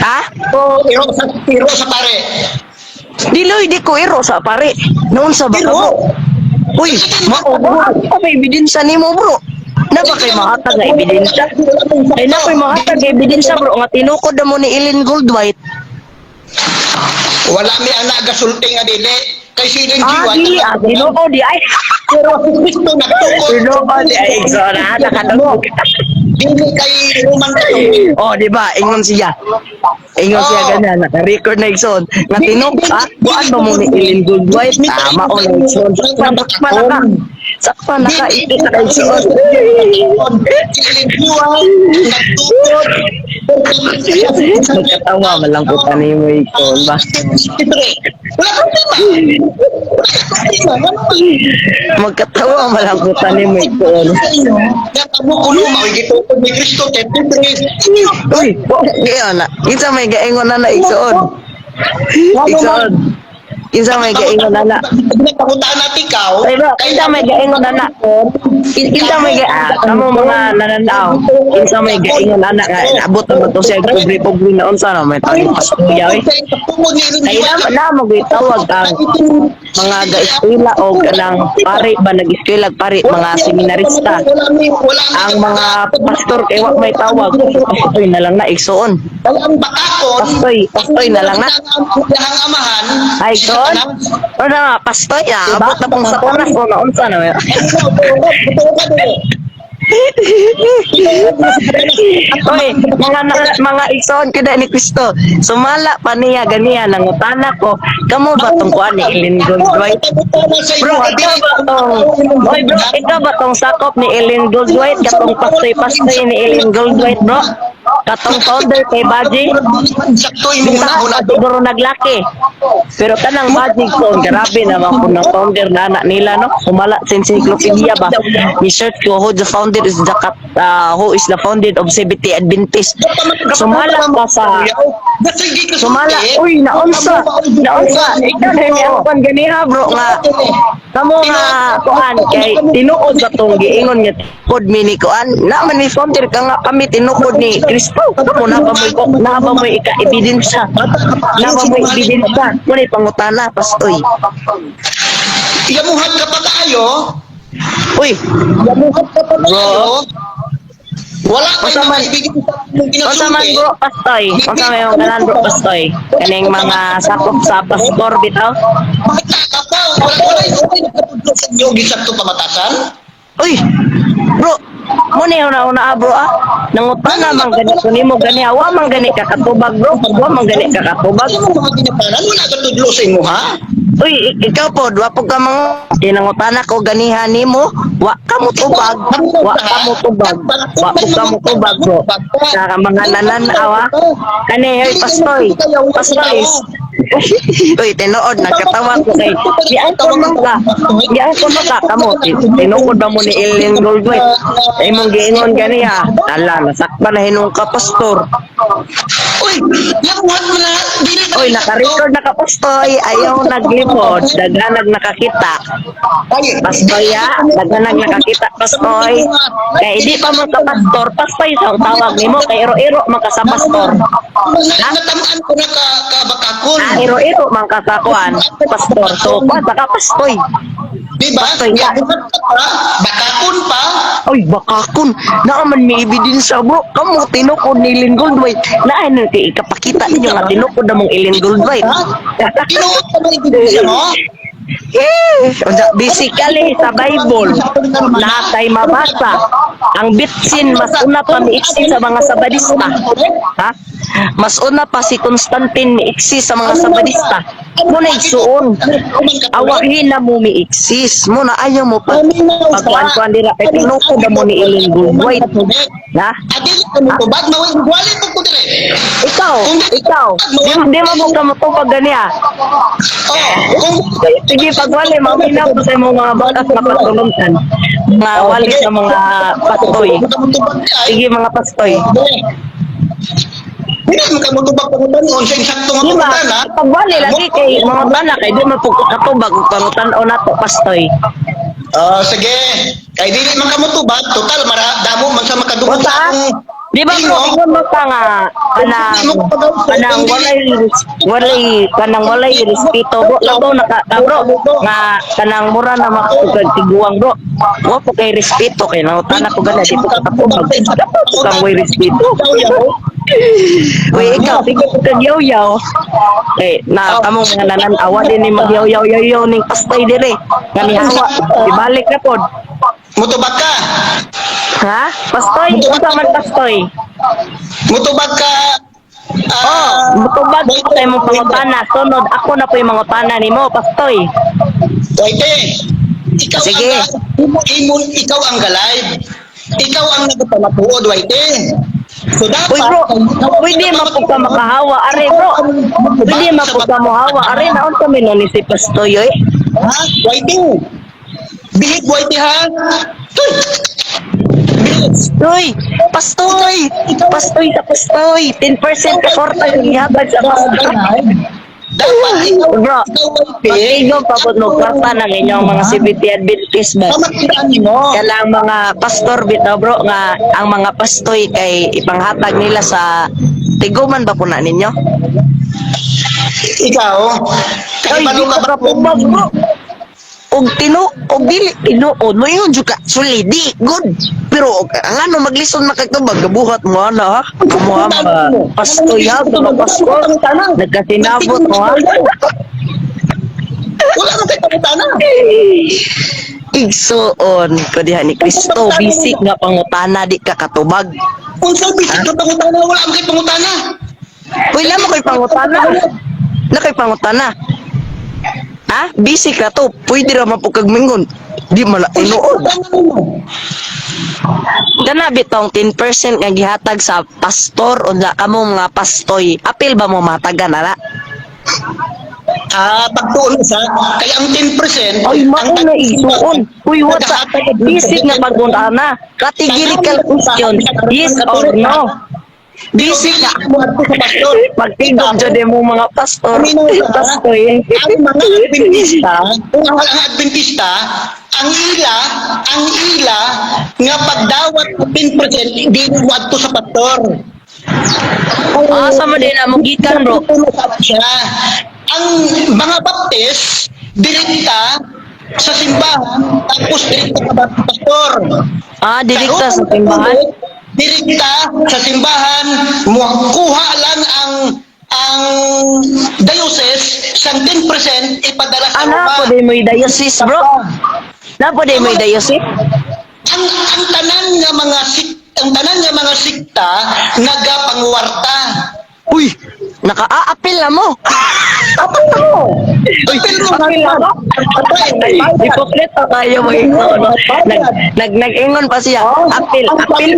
Speaker 1: Ha?
Speaker 2: Iro sa pare.
Speaker 1: Diloy di ko iro sa pare. Noon sa baka bro. Uy, mao bro. Ano may ebidensya nimo bro? Na ba kay mahatag nga ebidensya? Ay na koy mahatag nga ebidensya bro nga tinukod na mo ni Ellen Goldwhite.
Speaker 2: Wala mi anak gasulti nga dili. Kay silin
Speaker 1: Dili Ginoo di ay.
Speaker 2: Pero si Kristo nagtukod.
Speaker 1: Ginoo di ay exona nakadungog.
Speaker 2: Dili kay Roman kayo.
Speaker 1: Oh, di ba? Ingon siya. Ingon siya ganyan, naka-record na igsoon. Nga tinok, kuan ba mo ni Ellen Goldwhite? Mao na igsoon. Sakpa na ka. Sakpa na ka, ito na igsoon.
Speaker 2: Silin buwan, nagtukod.
Speaker 1: Magkatawa, malangkutan ni mo igsoon ba?
Speaker 2: Wala problema.
Speaker 1: Magkatawa, malangkutan ni mo igsoon.
Speaker 2: Mo kuno mao gitukod ni Kristo 33.
Speaker 1: Uy, gayon na. Kinsa may gaingon na igsoon. Igsoon. Kinsa may gaingon na.
Speaker 2: Nagpakutaan na ikaw.
Speaker 1: Ay bro, kinsa may gaingon na. Kinsa may kamo mga nananaw. Kinsa may gaingon na nga abot na to siya pobre na unsa na may tawag paskuya eh. Ay na mo gitawag ang mga ga-eskwela o kanang pare ba nag-eskwela pare mga seminarista. Ang mga pastor kay wa may tawag. Pastoy na lang na igsoon.
Speaker 2: Ang bakakon.
Speaker 1: Pastoy na lang na.
Speaker 2: Ang amahan.
Speaker 1: Ay God. O na pastoy abot na pong sa oras o na unsa na. Oy, mga igsoon kada ni Kristo. Sumala pa niya ganiya nangutana ko, kamo ba tong kuan ni Ellen Goldwhite? Bro, ikaw ba tong sakop ni Ellen Goldwhite katong pastoy ni Ellen Goldwhite, bro? Katong founder kay Baji?
Speaker 2: Saktoy mo na
Speaker 1: Minsan siguro naglaki. Pero kanang Baji ko, grabe naman po ng founder na anak nila, no? Sumala sa encyclopedia ba? Research ko who the founder is who is the founder of Seventh-day Adventist. Sumala pa sa uy, naunsa. Ikaw na niya kuan ganiha bro nga. Kamo nga kuan kay tinuod sa tong giingon nga pod mi ni kuan. Na man ni founder ka nga kami tinukod ni Kristo. Kamo na ba mo ika-ebidensya? Na ba mo ebidensya? Muna pangutana, pastoy.
Speaker 2: Yamuhat ka pa tayo.
Speaker 1: Uy,
Speaker 2: Yamuhat ka pa tayo. Wala kayo
Speaker 1: Pasaman.
Speaker 2: na maibigay sa
Speaker 1: Unsa man bro, pastoy? Unsa man yung kanan bro, pastoy? Kaning mga sakop sa pastor bitaw?
Speaker 2: Bakit ka pa? Wala yung nakatudlo sa inyo gisakto pamatasan?
Speaker 1: Uy, bro, mo ni una bro Nangutan na man gani ko nimo gani wa man gani ka katubag bro. Wa man gani ka katubag.
Speaker 2: Ano mga ginapanan? Wala katudlo sa inyo ha?
Speaker 1: Uy, ikaw po, wa po ka mga kinangutan ko ganihan nimo. Wa ka mo tubag. Wa ka mo tubag. Wa po ka mo tubag bro. Sa mga nananawa. Kani hey pastoy. Pastoy. Uy, tinuod nagkatawa ko kay di angkon man ka. Di angkon man ka kamo. Tinuod ba mo ni Ellen Goldway? Ay mong giingon gani ha. Ala, nasakpan na hinung ka pastor.
Speaker 2: Uy, yamuhat mo na.
Speaker 1: Uy, naka-record na ka pastoy. Ayaw naglipod. Daghanag nakakita. Pastoy ha. Daghanag nakakita pastoy. Kay di pa mo ka pastor. Pastoy sa tawag nimo kay iro-iro man ka sa pastor.
Speaker 2: Natamaan ko na kabakakon.
Speaker 1: Iro-iro man ka sa kuan. Pastor. So, kuan ka pastoy.
Speaker 2: Diba?
Speaker 1: Pastoy nga.
Speaker 2: Yamuhat ka pa. Bakakon pa.
Speaker 1: Ay, bakakon. Naaman may ebidensya bro. Kamu tinukod ni Ellen Goldway. Naan kay ikapakita ninyo nga tinukod na mong Ellen Goldway.
Speaker 2: Tinuot ka ba ibigay mo?
Speaker 1: Basically sa Bible, lahat ay mabasa. Ang bitsin mas una pa miiksi sa mga sabadista. Ha? Mas una pa si Constantine miiksi sa mga sabadista. Muna igsuon. Awahin na mo miiksis. Muna ayaw mo pa. Pagkuhan-kuhan nila kay tinukod na mo ni Ellen Goldway. Ha?
Speaker 2: Adil ko mo to. Ba't mawin? Wali po ko dire.
Speaker 1: Ikaw. Di mo mo ka matupag ganiya.
Speaker 2: Oh, kung
Speaker 1: Sige, pagwali, maminaw ko sa mga batas na patulungan. Mga wali sa mga pastoy. Sige, mga pastoy.
Speaker 2: Hindi mo ka mutubag pangutan sa insakto nga
Speaker 1: Diba?
Speaker 2: pangutan ha?
Speaker 1: Pagwali lagi kay mga bana kay di man pug katubag ug pangutan-o nato pastoy.
Speaker 2: Sige. Kay dili man ka mutubag, total damo man sa makadungog
Speaker 1: Basta,
Speaker 2: sa akong
Speaker 1: di ba bro, ingon mo pa nga kanang walay respeto bro. Labaw bro nga kanang mura na makatugag tiguang bro. Wa po kay respeto kay nangutana ko gana di po katubag. Dapat po kang way respeto. Uy, ikaw, sige ko kagyaw-yaw. Na kamong mga nananawa din ni magyaw-yaw-yaw ning pastoy dire. Nga ni hawa, ibalik na pod.
Speaker 2: Mutubag ka.
Speaker 1: Ha? Pastoy, unsa man pastoy?
Speaker 2: Mutubag ka.
Speaker 1: Mutubag ko kay mong pangutana. Sunod, ako na po yung mangutana nimo, pastoy.
Speaker 2: Pwede. Ikaw
Speaker 1: Sige.
Speaker 2: Ikaw ang galive. Ikaw ang nagpapatuod, Waite. So dapat,
Speaker 1: Uy bro, pwede man po ka makahawa. Are bro, pwede man po ka mahawa. Are, naon kami na ni si pastoy, oy.
Speaker 2: Ha? Waite. Bihig, Waite ha?
Speaker 1: Uy, pastoy! Pastoy sa pastoy! 10% ka korta yung ihabag sa pastoy.
Speaker 2: Dapat ikaw,
Speaker 1: Bro,
Speaker 2: Waite.
Speaker 1: piligo pa po no karta ng inyong mga CBT Adventist ba?
Speaker 2: Pamakitaan mo.
Speaker 1: Kailang mga pastor bitaw bro nga ang mga pastoy kay ipanghatag nila sa tiguman ba po na ninyo?
Speaker 2: Ikaw,
Speaker 1: Ay,
Speaker 2: kahibalo
Speaker 1: di
Speaker 2: ka
Speaker 1: ka
Speaker 2: ba?
Speaker 1: pa bro. Og dili tinuod mo yun juga solidi good pero ang ano maglison makagtubag gabuhat mo ana ha kumuha pastoy ha mga pastor nagkasinabot mo ha
Speaker 2: Wala mo kayo pangutana.
Speaker 1: igsuon ko diha ni Kristo bisik nga pangutana di ka katubag
Speaker 2: Kung sa bisik ka pangutana, wala mo kayo pangutana.
Speaker 1: wala mo koy pangutana na koy pangutana ha bisik ka to pwede ra man po kag mingon di mala tinuod Gana bitong 10% nga gihatag sa pastor unsa kamo mga pastoy. Apil ba mo matagan ana?
Speaker 2: Pagtuon sa, kaya ang 10%,
Speaker 1: Ay mao na isuon. Uy wata bisig nga pagundana. Categorical question. Yes or no? Bisig ka. Pagtigog jud mo mga pastor. Pastoy.
Speaker 2: Ang mga Adventista, ang ila nga pagdawat ng 10% hindi mo adto sa pastor.
Speaker 1: Sa mo din na gikan bro.
Speaker 2: Siya. Ang mga baptist, direkta sa simbahan, tapos direkta sa pastor.
Speaker 1: Direkta sa simbahan.
Speaker 2: Direkta sa simbahan, kuha lang ang diocese sang 10% ipadala sa
Speaker 1: Ana po din mo diocese bro. Na po din mo diocese.
Speaker 2: Ang tanan nga mga sikta nagapangwarta.
Speaker 1: Uy, naka-a-appeal na mo.
Speaker 2: Apil mo.
Speaker 1: Appeal mo. Hipokrit pa tayo mo ito. Nag-ingon pa siya. Appeal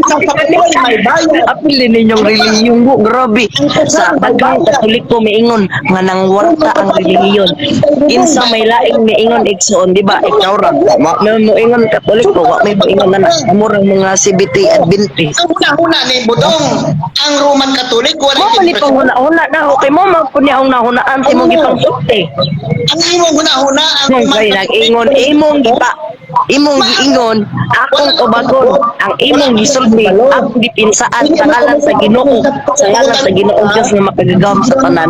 Speaker 2: sa Panginoon may bayad.
Speaker 1: Appeal din ninyong relihiyon mo. Grabe. Sa bagay Katoliko miingon nga nang warta ang relihiyon. Insa may laing miingon igsoon, di ba? Ikaw ra. Moingon Katoliko, wa may moingon na amurang mga CBT Adventist.
Speaker 2: Ang una-una ni Budong, ang Roman Catholic wala
Speaker 1: Mo ni panghuna-huna na okay mo magpunya ang nahunaan si mong gipang sulti.
Speaker 2: ang imong una-una ang
Speaker 1: Mong kay nag-ingon imong giingon akong tubagon ang imong gisulti ang gipinsaan sa ngalan sa Ginoo Diyos nga makagagam sa tanan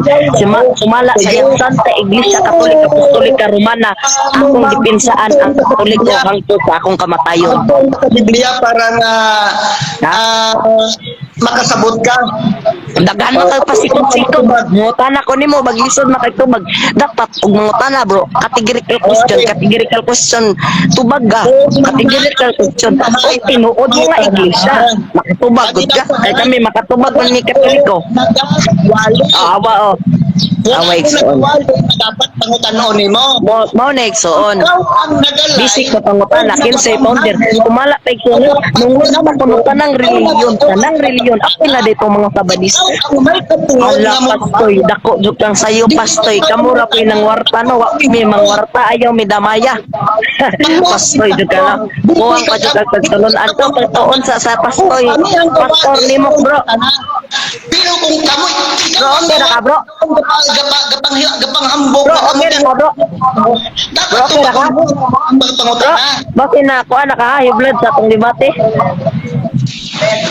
Speaker 1: sumala sa iyang Santa Iglesia Katolika Apostolika Romana akong gipinsaan ang Katoliko hangtod sa akong kamatayon.
Speaker 2: Biblia para nga makasabot ka.
Speaker 1: Daghan man kag pasikot-sikot. Mungutana ko nimo baglisod na kay tubag. Dapat og mungutana bro. Categorical question. Tubag ka. Categorical question. Og tinuod mo nga iglesia. Makatubag gud ka. Kay kami makatubag man ni Katoliko. Awa Away igsoon.
Speaker 2: Dapat pangutanon nimo.
Speaker 1: Mao na igsoon.
Speaker 2: Ang nagalay.
Speaker 1: Bisik ko pangutana kinsay founder. Kumala pa igsoon. Nung una pa pangutanang reliyon. Tanang reliyon. Apil na dito mga sabadista.
Speaker 2: Ang may katulad
Speaker 1: Ala pastoy, dako jud kang sayo pastoy. Kamura koy nang warta no, wa mi mang warta ayaw mi damaya. Pastoy jud ka na. Buang pa jud kag pagtulon adto pagtuon sa pastoy. Pastor nimo bro.
Speaker 2: Pero kung kamoy,
Speaker 1: Bro, okay na ka bro.
Speaker 2: gapang hambog
Speaker 1: Bro, okay na ka bro.
Speaker 2: dapat
Speaker 1: Bro, okay na ka?
Speaker 2: ang
Speaker 1: Bro,
Speaker 2: pangutana.
Speaker 1: bakit na ako anak ha, high blood sa atong debate.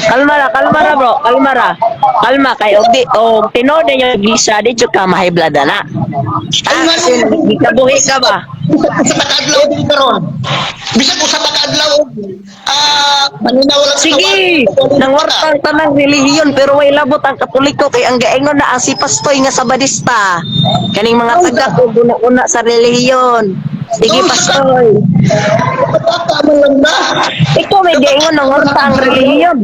Speaker 1: Kalma ra bro, kalma ra. Kalma kay og tinod niyo gisa di jud ka ma-high blood na. Kasi gikabuhi ka ba?
Speaker 2: Sa pag-adlaw din karon. Bisag usa pa ka-adlaw maninaw lang sa
Speaker 1: Sige, nang wartang tanang relihiyon pero way labot ang Katoliko kay ang gaingon na ang si pastoy nga sabadista. Kaning mga taga ug una sa relihiyon. Sige pastoy.
Speaker 2: Tama lang na.
Speaker 1: Ikaw may gaingon nang warta ang relihiyon.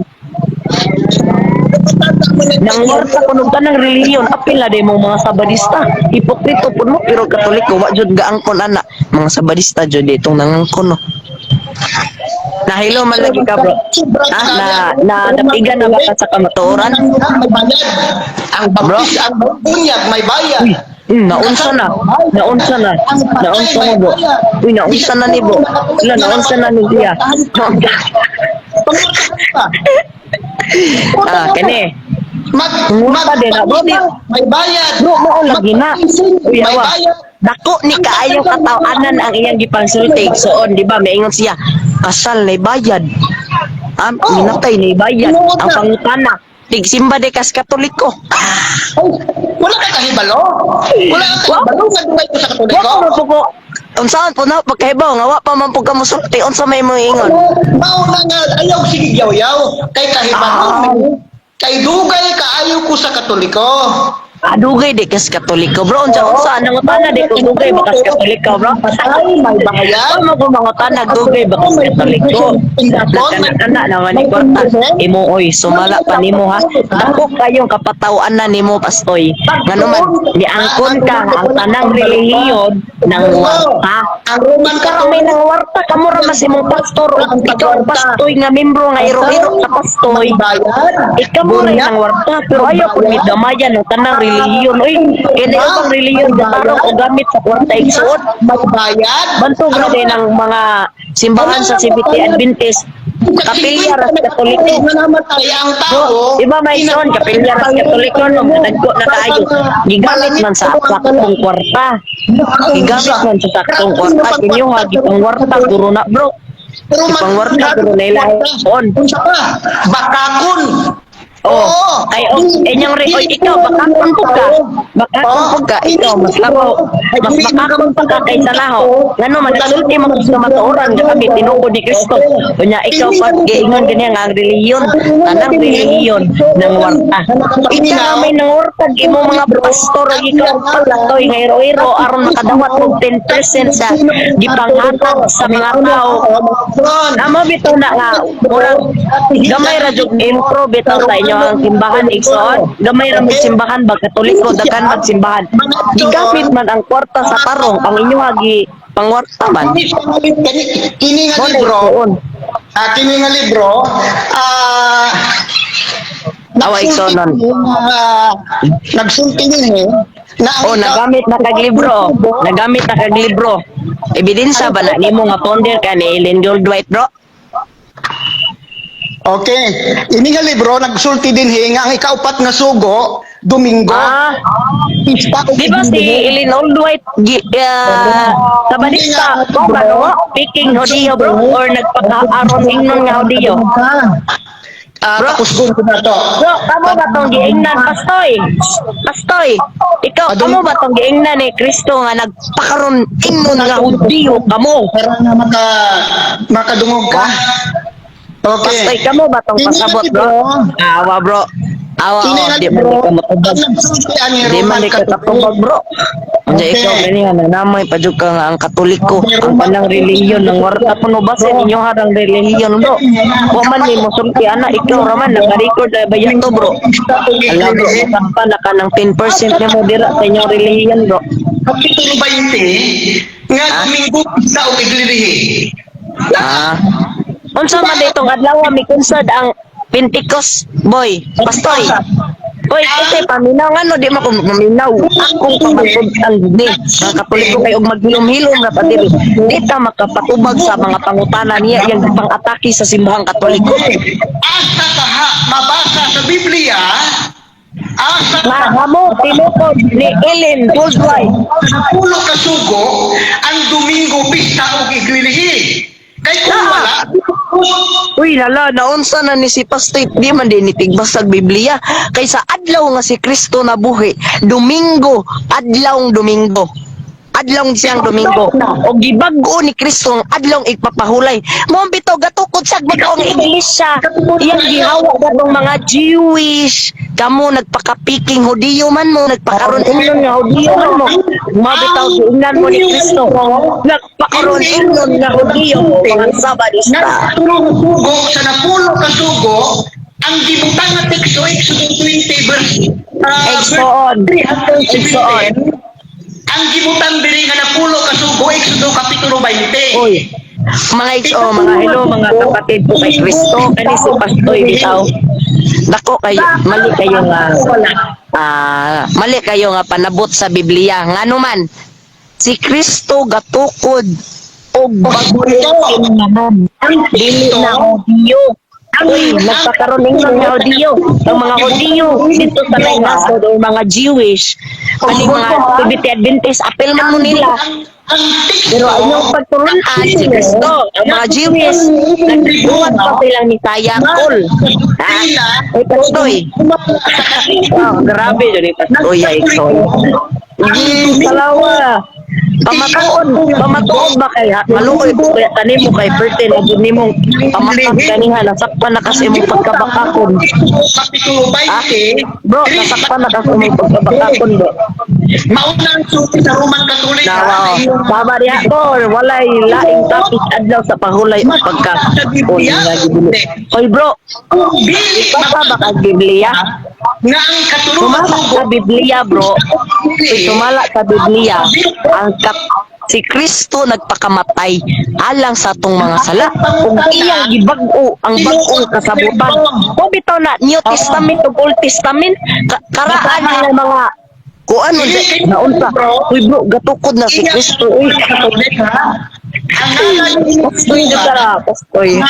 Speaker 1: Nang warta kuno tanang relihiyon apil na day mong mga sabadista. Hipokrito pud mo pero Katoliko wa jud gaangkon ana. Mga sabadista jud itong nangangkon no. Nahilo man lagi ka bro. Na dapigan na ba ka sa kamatuoran?
Speaker 2: May bayad. Ang baptis, ang bunyag may bayad.
Speaker 1: Naunsa na bro. Uy, naunsa na ni bro. Wala, naunsa na ni siya. Kani.
Speaker 2: Mag
Speaker 1: din na, bro.
Speaker 2: may bayad.
Speaker 1: Bro, mo lagi na. Uy,
Speaker 2: May
Speaker 1: awa.
Speaker 2: bayad.
Speaker 1: Dako ni kaayo katawanan ang iyang gipangsulti soon, di ba? Maingon siya, kasal na bayad. Minatay na bayad. Ang pangutana, tigsimba de kas Katoliko.
Speaker 2: Wala ka kahibalo. Wala ka kahibalo nga duway ko sa Katoliko.
Speaker 1: Wa po po. Unsaon po na pagkahibaw nga wa pa man po ka musulti unsa may mo ingon?
Speaker 2: Mauna nga ayaw sige yaw-yaw kay kahibalo. Kay dugay kaayo ko sa Katoliko.
Speaker 1: Dugay de kas Katoliko bro. Unsa nangutana de ko dugay ba kas Katoliko bro?
Speaker 2: Ay, may bayad.
Speaker 1: Ano mo mangutana dugay ba kas Katoliko? Kana naman ni kwarta. Imo oy sumala pa nimo ha. Dako kayong kapataw-an na nimo pastoy. Ngano man niangkon ka ang tanang relihiyon ng warta.
Speaker 2: Ang Roman
Speaker 1: Ikaw may nang warta kamo ra mas imong pastor o ikaw pastoy nga membro nga iro-iro ka pastoy.
Speaker 2: bayad.
Speaker 1: Ikaw mo rin ang warta pero ayaw po ni damayan ng tanang relihiyon. Uy, kaya yung relihiyon tarong o gamit sa kwarta igsuot.
Speaker 2: May bayad.
Speaker 1: Bantog na din ang mga simbahan sa CBT Adventist. Kapilya ras Katoliko.
Speaker 2: Namatay ang tao.
Speaker 1: Di ba may son, kapilya ras Katoliko no, nagko na kayo. Gigamit man sa saktong kwarta. Gigamit man sa saktong kwarta. Kinyo ha, gipang warta, guro na bro. Gipang warta, guro na ilahe. On.
Speaker 2: Unsa pa? Bakakon.
Speaker 1: Oh, kay inyong oy, ikaw bakakon po ka. Bakakon po ka, ikaw mas labaw. Mas bakakon pa ka kaysa laho. Ngano man nagsulti mo gusto matuoran nga kami tinuod ni Kristo. Unya ikaw pag giingon gani ang relihiyon, tanang relihiyon ng warta. Ikaw nga may nangurtag imo mga pastor ug ikaw pagtoy nga iro-iro aron makadawat og 10% sa gipanghatag sa mga tao. Amo bitaw na nga murag gamay ra jud impro bitaw sa inyo ang simbahan igsoon. Gamay ra mo simbahan bag Katoliko daghan mag simbahan. Gigamit man ang kwarta sa tarong ang inyo gi pangwarta man.
Speaker 2: Kini nga libro, kini nga libro,
Speaker 1: Awa igsoon.
Speaker 2: nagsulti din na
Speaker 1: Oh, nagamit na kag libro. Nagamit na kag libro. Ebidensya ba na nimo nga founder ka ni Ellen Goldwhite, bro?
Speaker 2: Okay. Ini nga libro nagsulti din nga ang ikaupat nga sugo Domingo. Pista o
Speaker 1: Di ba si Ellen Goldwhite sabanista ko ano? Speaking Hodeo, bro? Or nagpaka-aron ingnon nga Hodeo? Bro,
Speaker 2: tapos ko na to.
Speaker 1: Bro, kamo ba tong giingnan Pastoy? Pastoy, ikaw kamo ba tong giingnan ni Kristo nga nagpakaron ingnon nga Hodeo kamo?
Speaker 2: Para na makadungog ka. Okay.
Speaker 1: Pastoy, kamo ba tong pasabot, bro? Awa, bro. Awa, di man di ka matubag. Di man di ka matubag, bro. Kaya ikaw, ganyan, nanamay pa dyan ka nga ang Katoliko, ang panang relihiyon, ng warta po no basin, inyo harang relihiyon, bro. Kuman ni mo sulti, ana, ikaw raman, naka-record na bayan to, bro. Alam, bro, masakpa na ka ng 10% niya mo dira sa inyong relihiyon, bro.
Speaker 2: Kapitulo 20, nga Domingo sa umiglirihi.
Speaker 1: Unsa man ditong adlaw mi kunsad ang Pentecost, boy, Pastoy. Boy, kasi paminaw nga no, di mo ko maminaw. Akong pamatudan ni mga Katoliko kay og maghilom-hilom na patili. Di ta makapatubag sa mga pangutana niya yang pang-atake sa simbahang Katoliko.
Speaker 2: Asa kaha mabasa sa Biblia, asa
Speaker 1: Mahamo tinukod ni Ellen Goldwhite.
Speaker 2: sa pulo ka sugo ang Domingo pista o iglilihi. Kay kung wala,
Speaker 1: Uy, hala, naunsa na ni si Pastoy, di man din itigbas sa Biblia. Kaysa adlaw nga si Kristo nabuhi, Domingo, adlawng Domingo. Adlong siyang Domingo. O gibag-o ni Kristo ang adlong igpapahulay. Mo bitaw gatukod sa bagong iglesia. Iyang gihawa gatong mga Jewish. Kamo nagpakapiking Hodeo man mo, nagpakaron ingnon nga Hodeo man mo. Mo bitaw giingnan mo ni Kristo. Nagpakaron ingnon nga Hodeo mga Sabadista.
Speaker 2: sugo sa napulo ka sugo, ang gibutang nga teksto Exodus 20 verse
Speaker 1: Exoon.
Speaker 2: 317. Ang gibutang diri nga napulo ka sugo Exodus kapitulo 20.
Speaker 1: Uy, mga mga hello, mga kapatid ko kay Kristo, kani si Pastoy bitaw. Dako kayo, mali kayo nga panabot sa Biblia. Ngano man, si Kristo gatukod og bago-bago naman. Dili na Hodeo. Uy, nagpakaroon ng mga Hodeo. Ang mga Hodeo, dito sa may nasod o mga Jewish, kani mga Activity Adventist, apel man mo nila. Pero ang pagturuan si Kristo, ang mga Jewish, nagbuhat pa silang ni Sayakol. Ha? Ay, Pastoy. Oh, grabe yun eh, Pastoy. Ay, Pastoy. Salawa. Pamatuod ba kaya? Malukoy po kaya tanim mo kay Bertin na dun nimong pamatag kaniha, nasakpan na kasi mong pagkabakakon.
Speaker 2: Kapitulo 20.
Speaker 1: Bro, nasakpan na kasi mong pagkabakakon, bro.
Speaker 2: Maunang suti sa Roman Katolik.
Speaker 1: Nawa, baba diha ko, walay laing topic adlaw sa pahulay o pagkakon nga gibili. Oy bro, ipasa ba kag Biblia?
Speaker 2: Nga ang katulungan
Speaker 1: Sumala sa Biblia, bro. Sumala sa Biblia, si Kristo nagpakamatay alang sa atong mga sala. Kung iyang gibag-o ang bag-ong kasabutan. Kung bitaw na New Testament o Old Testament, karaan ng mga kuan mo naunsa. Uy bro, gatukod na si Kristo. Uy, Pastoy na tara, Pastoy.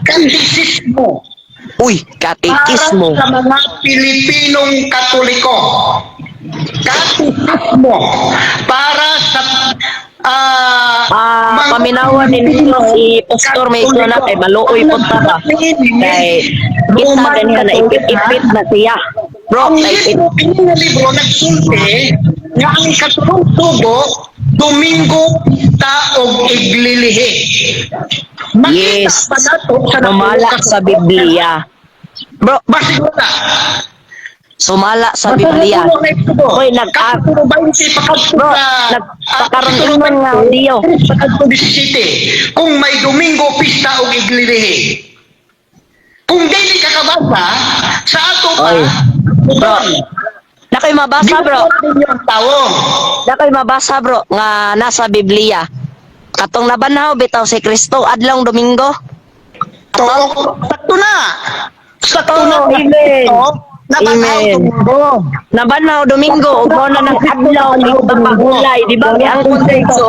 Speaker 2: Katekismo.
Speaker 1: Uy, katekismo.
Speaker 2: Para sa mga Pilipinong Katoliko. Katekismo. Para sa mga
Speaker 1: paminawan ninyo si Pastor may ikaw na kay maluoy po ta ba. Kay kita ganyan na ipit-ipit na siya. Bro,
Speaker 2: Ang
Speaker 1: naipit.
Speaker 2: libro, pinili libro, nagsulti nga ang katulong tubo, Domingo, Pista o Iglilihi.
Speaker 1: Yes.
Speaker 2: Pa nato sa
Speaker 1: Sumala sa Biblia. Bro,
Speaker 2: Basiguro na.
Speaker 1: sumala sa Biblia. Hoy,
Speaker 2: Kapitulo 20,
Speaker 1: Bro, nagpakaroon naman nga audio.
Speaker 2: Kapitulo 17, kung may Domingo, Pista o Iglilihi. Kung dili ka kabasa, sa ato pa,
Speaker 1: Oy. Bro, na kayo mabasa bro.
Speaker 2: Yung tao.
Speaker 1: Na kayo mabasa bro nga nasa Biblia. Katong nabanhaw bitaw si Kristo adlong Domingo.
Speaker 2: To, sakto na. Sakto
Speaker 1: Oo,
Speaker 2: na.
Speaker 1: amen. Amen.
Speaker 2: Domingo.
Speaker 1: Nabanhaw Domingo ug mao na ng adlaw ni pagpahulay, di ba? Ang konteksto.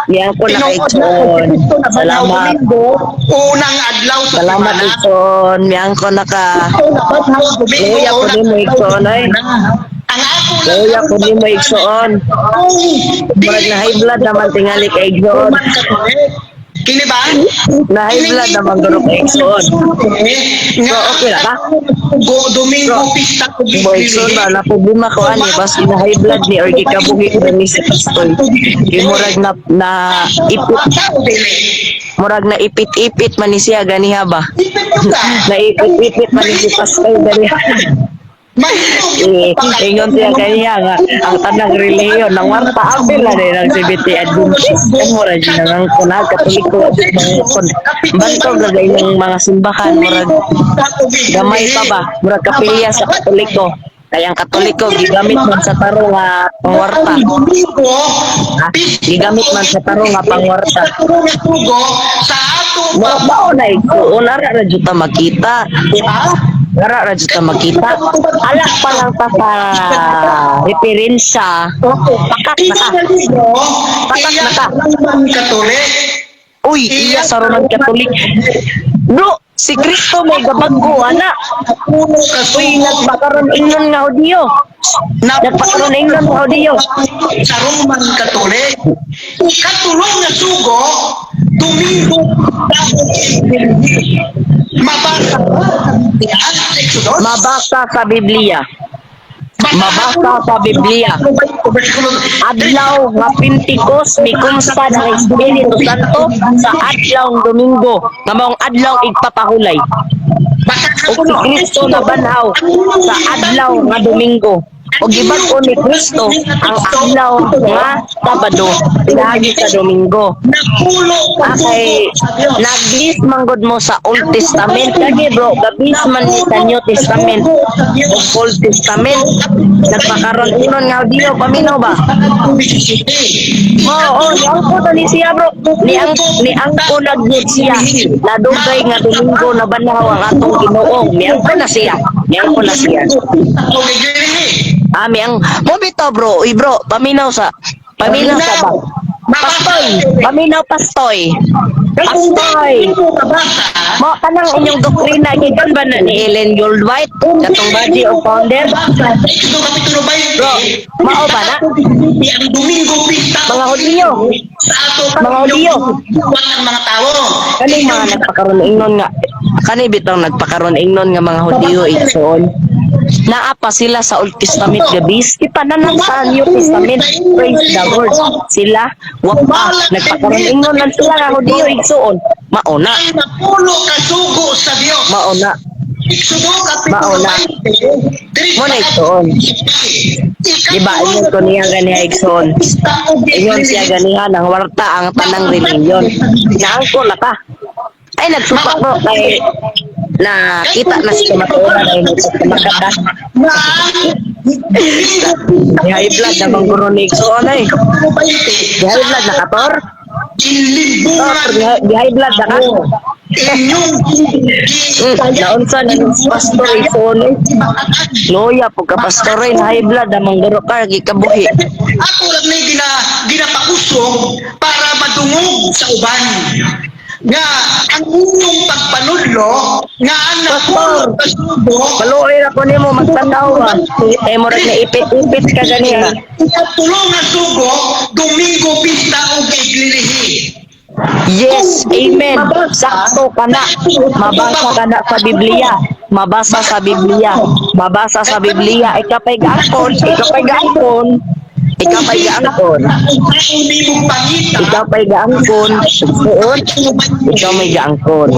Speaker 1: Yang ko na kaigsoon. Salamat.
Speaker 2: Unang adlaw sa
Speaker 1: Salamat
Speaker 2: semana.
Speaker 1: Igsoon. Yang ko naka Luya ko ni mo Igsoon ay.
Speaker 2: Ang ako
Speaker 1: Luya ko ni mo Igsoon. Murag na high blood naman tingali kay Igsoon.
Speaker 2: Kini ba?
Speaker 1: Na high blood naman guro kay Igsoon.
Speaker 2: Nga
Speaker 1: okay na ka?
Speaker 2: Domingo pista ko
Speaker 1: Mo Igsoon ba na problema ko ani bas na high blood ni or gikabuhi ko ni sa Pastor. Di murag na ipit murag na ipit-ipit man ni siya ganiha ba? Na ipit-ipit man ni si Pastor ganiha. Ingon siya kanya nga ang tanang reliyon ng warta apil na din ang CBT Adventist ang mura dyan ang kunag katoliko bantog gagay ng mga simbahan murag gamay pa ba murag kapilya sa katoliko kaya ang katoliko gigamit man sa taro nga pangwarta gigamit man sa taro nga pangwarta
Speaker 2: sa ato
Speaker 1: mao na ito unara ra jud ta makita Gara ra jud ta makita. Alak pa lang ta sa referensya. Pakat na ka. Pakat na ka.
Speaker 2: Katolik.
Speaker 1: Uy, iya sa Roman Catholic. Bro, si Kristo may gabaggo ana. Uy, nagpakaroon ingon nga audio. Nagpakaroon ingon nga audio.
Speaker 2: Sa Roman Katolik. Katulong na sugo, Domingo, mabasa
Speaker 1: Mabasa sa Biblia. Mabasa sa Biblia. Adlaw nga Pentecost mikumsta ng Espiritu Santo sa adlaw Domingo nga maong adlaw igpapahulay. O si Kristo na banhaw sa adlaw nga Domingo. O gibag-o ni Kristo ang adlaw nga Sabado pinagi sa Domingo. Akay nag-list manggod mo sa Old Testament kagi bro, gabis man ni sa New Testament o Old Testament. Nagpakaroon unon nga audio paminaw ba? Oo, yang ko to ni siya bro. Ni ang ko nag-get siya. Nadugay nga Domingo na banhaw ang atong Ginoo. Ni ang ko na siya. Ni ang ko na siya. Ami ang mo bitaw bro, uy bro, paminaw sa ba? Pastoy, paminaw pastoy. Pastoy. Mo kanang inyong doktrina gikan ba na ni Ellen Goldwhite, katong body of founder? Bro, mao ba na? Mga Hudiyo. Mga Hudiyo.
Speaker 2: Ang mga tao.
Speaker 1: Kani mga nagpakaroon ingnon nga. Kani bitong nagpakaroon ingnon nga mga Hudiyo igsoon. Naa pa sila sa Old Testament gabis ipananan sa New Testament. Praise the Lord. Sila wapa nagpakaroon ingnon lang sila nga Hudiyo igsoon. Mauna.
Speaker 2: Napulo ka sugo sa Dios.
Speaker 1: Mauna. Mauna. Muna igsoon. Diba ingon ko niya ganiha igsoon. Ingon siya ganiha ng warta ang tanang reliyon. Naangko na ka. Ay nagsupak bro kay na kita na si Maturan ay nagsumakata. High blood na bang guro ni igsoon ay. High blood na kator? High blood na ka? Naunsa na ng pastor igsoon ay. Loya po ka pastor ay high blood na bang guro ka gikabuhi.
Speaker 2: Ako lang may ginapakusog para madungog sa uban. Nga ang inyong pagpanudlo nga ang napulo ka sugo
Speaker 1: Maluoy ako nimo magtanaw ba. Ay mo rag na ipit-ipit ka ganiha.
Speaker 2: ikatulong na sugo Domingo Pista o Iglilihi.
Speaker 1: Yes, amen. Sakto ka na. Mabasa ka na sa Biblia. Mabasa sa Biblia. Mabasa sa Biblia. Ikapay gaangkon. Ikapay gaangkon. Ikapay gaangkon. Ikapay gaangkon. Suot. Ikaw may gaangkon.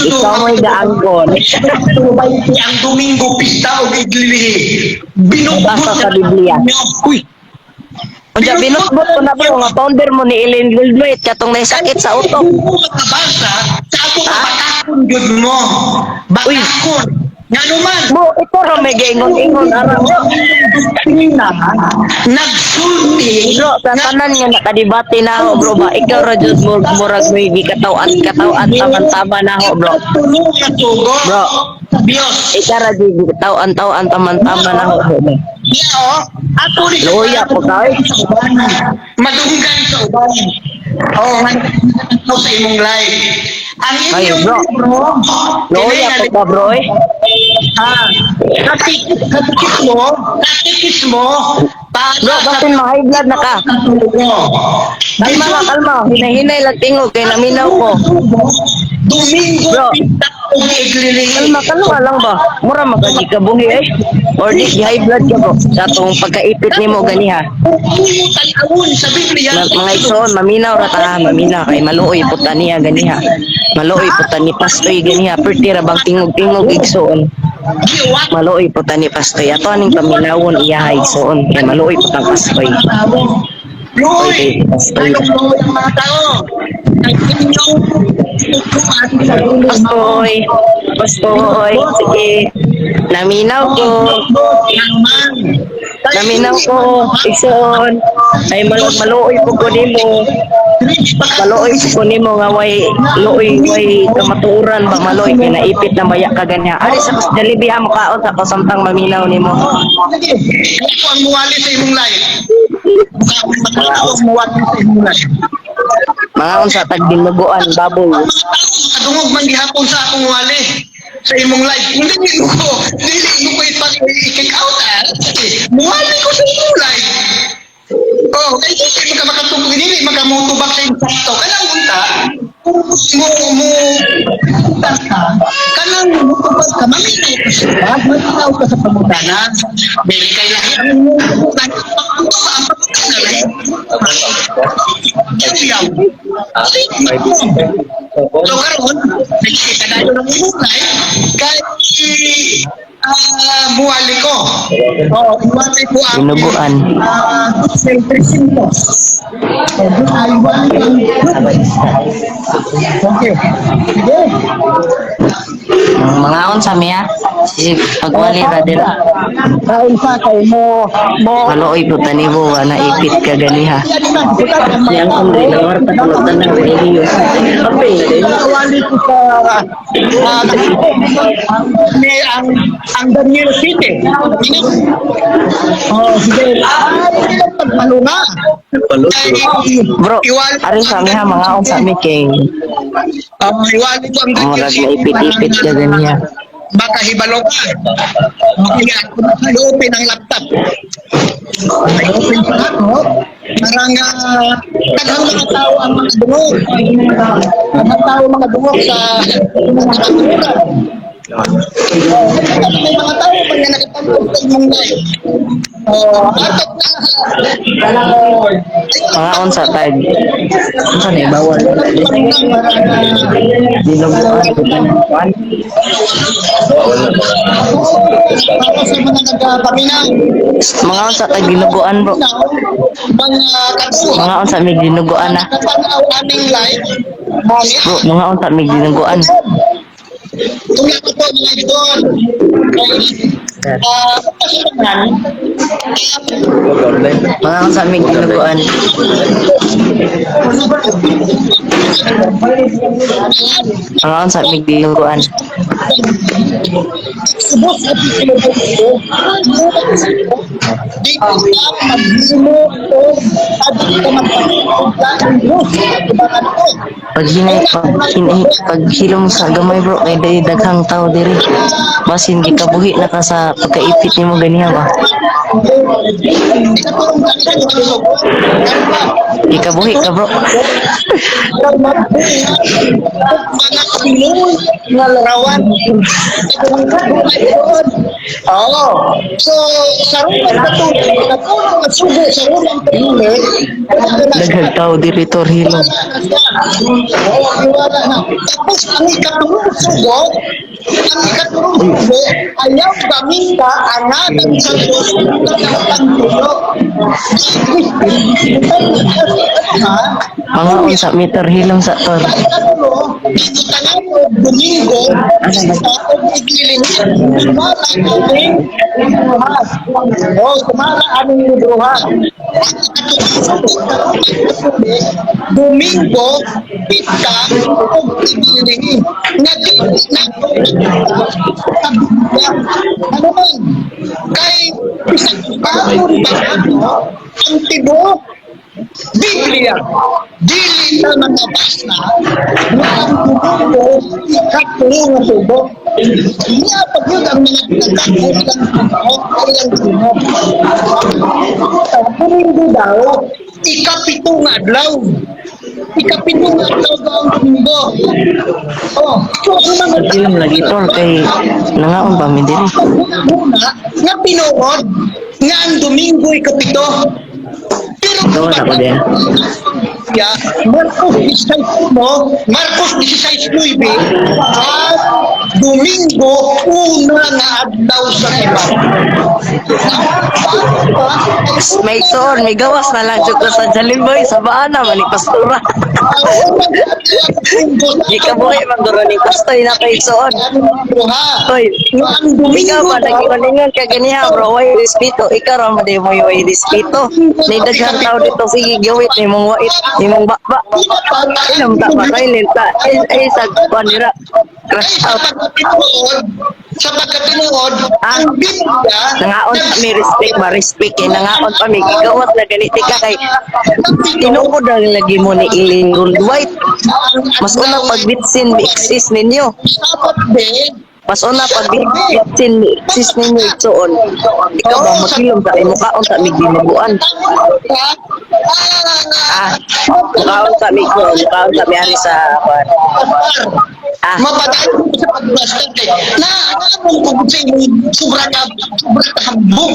Speaker 1: Ikaw may gaangkon.
Speaker 2: Ang Domingo pista o iglilihi.
Speaker 1: Mabasa sa Biblia. Uy! Kaya binutbot ko na bro, nga founder mo ni Ellen Goldwait, katong naisakit sa utok.
Speaker 2: Makabasa, sa ako bakakon yun mo. Bakakon. Nga naman.
Speaker 1: Mo, ito rin may gaingon-ingon araw.
Speaker 2: Nagsulti.
Speaker 1: Bro, sa tanan nga nakadibati na ako bro ba, ikaw ra jud mo murag may gikatawan taman-taman na ako bro. Bro,
Speaker 2: Dios.
Speaker 1: ikaw ra jud gikatawan taman-taman na ako bro.
Speaker 2: Yeah, ato ni
Speaker 1: Loya po ka, eh.
Speaker 2: Madunggan sa uban. Oh, man sa imong live. Ang
Speaker 1: Ay,
Speaker 2: inyong
Speaker 1: bro.
Speaker 2: libro,
Speaker 1: Loya po ka bro eh.
Speaker 2: katikis mo,
Speaker 1: Bro, bakit ma-high blood na ka? Kalma ka, kalma. Hinay-hinay lang tingog kay naminaw ko.
Speaker 2: Domingo,
Speaker 1: Bro.
Speaker 2: pinta o iglilihi.
Speaker 1: Kalma lang ba? Mura magagi ka buhi eh. Or di high blood ka bro. Sa atong pagkaipit nimo ganiha.
Speaker 2: Talawon sa Biblia.
Speaker 1: Mga igsoon, maminaw ra ta, maminaw kay maluoy puta niya ganiha. Maluoy puta ni pastoy ganiha. Perti ra bang tingog-tingog igsoon.
Speaker 2: Giwat.
Speaker 1: Maluoy puta ni pastoy. Ato aning paminawon iya igsoon. Kay maluoy puta pastoy.
Speaker 2: Roy, anong mga tao? Nag-inyong
Speaker 1: Pastoy. Pastoy. Sige. Naminaw ko. Naminaw ko. Igsoon. Ay maluoy po ko nimo. Maluoy po nimo nga way way kamaturan ba maluoy kay naipit na maya ka ganyan. Ari sa dalibiha mo kaon sa kasamtang maminaw nimo.
Speaker 2: Ako ang muwali sa imong life. Ako ang muwali sa imong life.
Speaker 1: Mga unsa tag dinuguan baboy.
Speaker 2: Kadungog man gihapon sa akong muwali sa imong life. Dili ko i-kick out muwali ko sa imong life. Oh, kay dili ka makatubog dili makamutubak sa imong sakto. Kanang unta kanang mutubag ka maminaw ka sa pag maminaw ka sa pamutanan. Dili kay lahi ang pamutanan lahi. So karon, nakikita na yun ang imong life kay buwali ko. Oh, buwali ko ang
Speaker 1: Dinuguan.
Speaker 2: presinto. Ay, buwali okay. Sige.
Speaker 1: Mga unsa miya? Si pagwali ra dira.
Speaker 2: Kain sa kay mo
Speaker 1: Maluoy po tanibo na ipit ka ganiha. Yang umri na warta ko tanang religious. Ape,
Speaker 2: Nawali ko sa ang Daniel City. Oh, sige. Pagmalunga.
Speaker 1: bro, ari sa miha mga unsa mi kay
Speaker 2: Iwali ko ang
Speaker 1: murag na ipit-ipit ka ganiha.
Speaker 2: Baka hibalo ka. Okay, ako na-open ang laptop. Na-open sa laptop. Parang taghang mga tao ang mga dungog. Mga tao mga dungog sa mga nakatulad. May mga tao pag nakatulad sa imong life. Atot na.
Speaker 1: Mga unsa tag. Unsa ni bawal. Dinuguan ko tanibuan.
Speaker 2: Para sa mga nagpaminaw.
Speaker 1: Mga unsa tag dinuguan bro.
Speaker 2: Mga katulad.
Speaker 1: Mga unsa mi dinuguan na.
Speaker 2: Nakatanaw aming life.
Speaker 1: Bro, mga unsa mi dinuguan.
Speaker 2: Tulad ko po mga idol. Pagkasinan,
Speaker 1: Mga unsa mi dinuguan. Mga unsa mi dinuguan.
Speaker 2: subos at isinubos ko, di ka maglimo o at di ka magpapagpagla ng Diyos. Ibakan ko.
Speaker 1: Paghilom sa gamay bro kay dali daghang tao diri. Basin gikabuhi na ka sa pagkaipit nimo ganiha ba.
Speaker 2: Katulong ka sa mga sugot.
Speaker 1: Ikabuhi ka, bro.
Speaker 2: Mga Pinoy na larawan. Oo. So, sa rumang katulong at sugo sa rumang Pinoy,
Speaker 1: Daghang tao diri Torhilom.
Speaker 2: oo, iwala na. Tapos, ang ikatulong sugo, ayaw gamita anatan sa Diyos ng tulo. Ha?
Speaker 1: Pangaon sa meter hilom sa Tor.
Speaker 2: Tangan mo, Domingo, sa igliling, sumala aming libruhan. O, sumala aming libruhan. Domingo, pita, o igliling. Naging na ano man, kay isang bagong bago, ang tibok, Biblia, dili na nakabasa na ang tubog ikatulong na tubog. Niya pag yun ang mga nagkakot ng tubog ay ang tubog. Kung hindi daw, ikapitong adlaw. Ikapitong adlaw daw ang tubog. Oh, so ang mga
Speaker 1: Hilom lagi Tor kay nangaon pa mi diri.
Speaker 2: muna nga pinuod nga ang Domingo ikapito. Pero
Speaker 1: Doon ako din.
Speaker 2: ya, Marcos 16 mo, Marcos 16:9 at Domingo una nga adlaw sa iba.
Speaker 1: May Tor, may gawas na lang jud ko sa Jalimboy sa baana man ni pastora. Ikabuhi man duro ni pastoy na kay Soon. Hoy, ikaw ba nagpalingon ka ganiha bro, way respeto, ikaw ra mo di mo way respeto. Ni daghang tao dito sige gawit ni mong wait, ni mong bakba. Inom ta pa silent ta. Ay sa panira. Crash out.
Speaker 2: Sa pagkatinuod,
Speaker 1: Ah,
Speaker 2: ang Biblia,
Speaker 1: nangaon pa mi respect ba respect kay nangaon pa mi gigawas na ganiti ka kay tinuod ang lagi mo ni Iling Worldwide. Mas unang pagbitsin exist ninyo.
Speaker 2: sapat din,
Speaker 1: Mas una pagbitsin exist ninyo itsoon. Ikaw ba magilom ka imo kaon ta mi gimabuan. Ah, kaon ta mi ko, kaon ta mi ari sa kwan. Ah.
Speaker 2: mapadayon ko sa pagbastan kay naamon ko sa inyo sobra ka hambog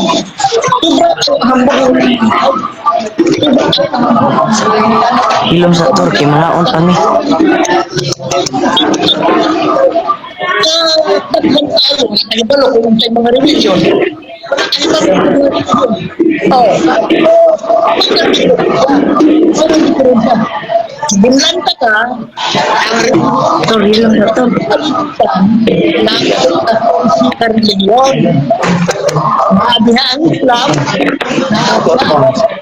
Speaker 1: Hilom sa Turkey mga on pa mi.
Speaker 2: tatlong tayo ay balo kung sa mga religion Binlanta ka, ang
Speaker 1: Tor hilom sa Tor.
Speaker 2: sa religion, maabihan ang Islam,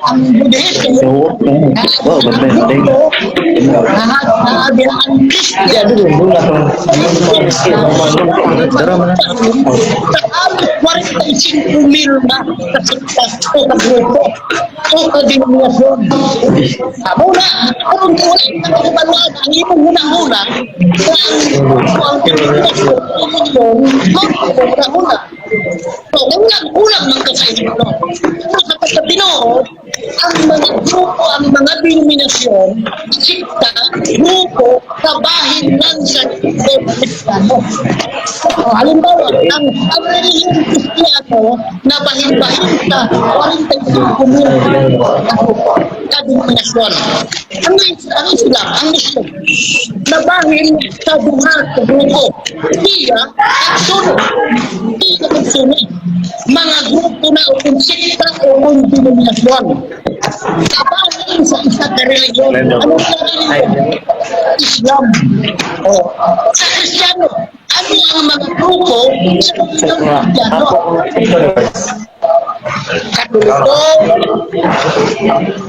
Speaker 2: ang Buddhism, maabihan ang Christian, sa amin 45,000 na kasiktas o kagrupo o kadenominasyon. Muna, kung ulit na pagbaluan, ang imong unang-una, ang denominasyon, unang-una. So, unang-unang magkasayod. Sa pagkatinood, ang mga grupo, ang mga denominasyon, sikta, grupo, kabahin lang sa Kristiyano. Halimbawa, ang relihiyon Kristiyano na bahin-bahin sa 45,000 na grupo, na denominasyon. Ang Islam, ang Muslim, na bahin sa duha sa grupo, siya at sunod. Siya at sunod. Mga grupo na o kung sikta o kung denominasyon. Kabahin sa isa na religiyon. Ano sa religiyon? Islam. O, sa Kristiyano, ano ang mga grupo sa Kristiyano? Katoliko,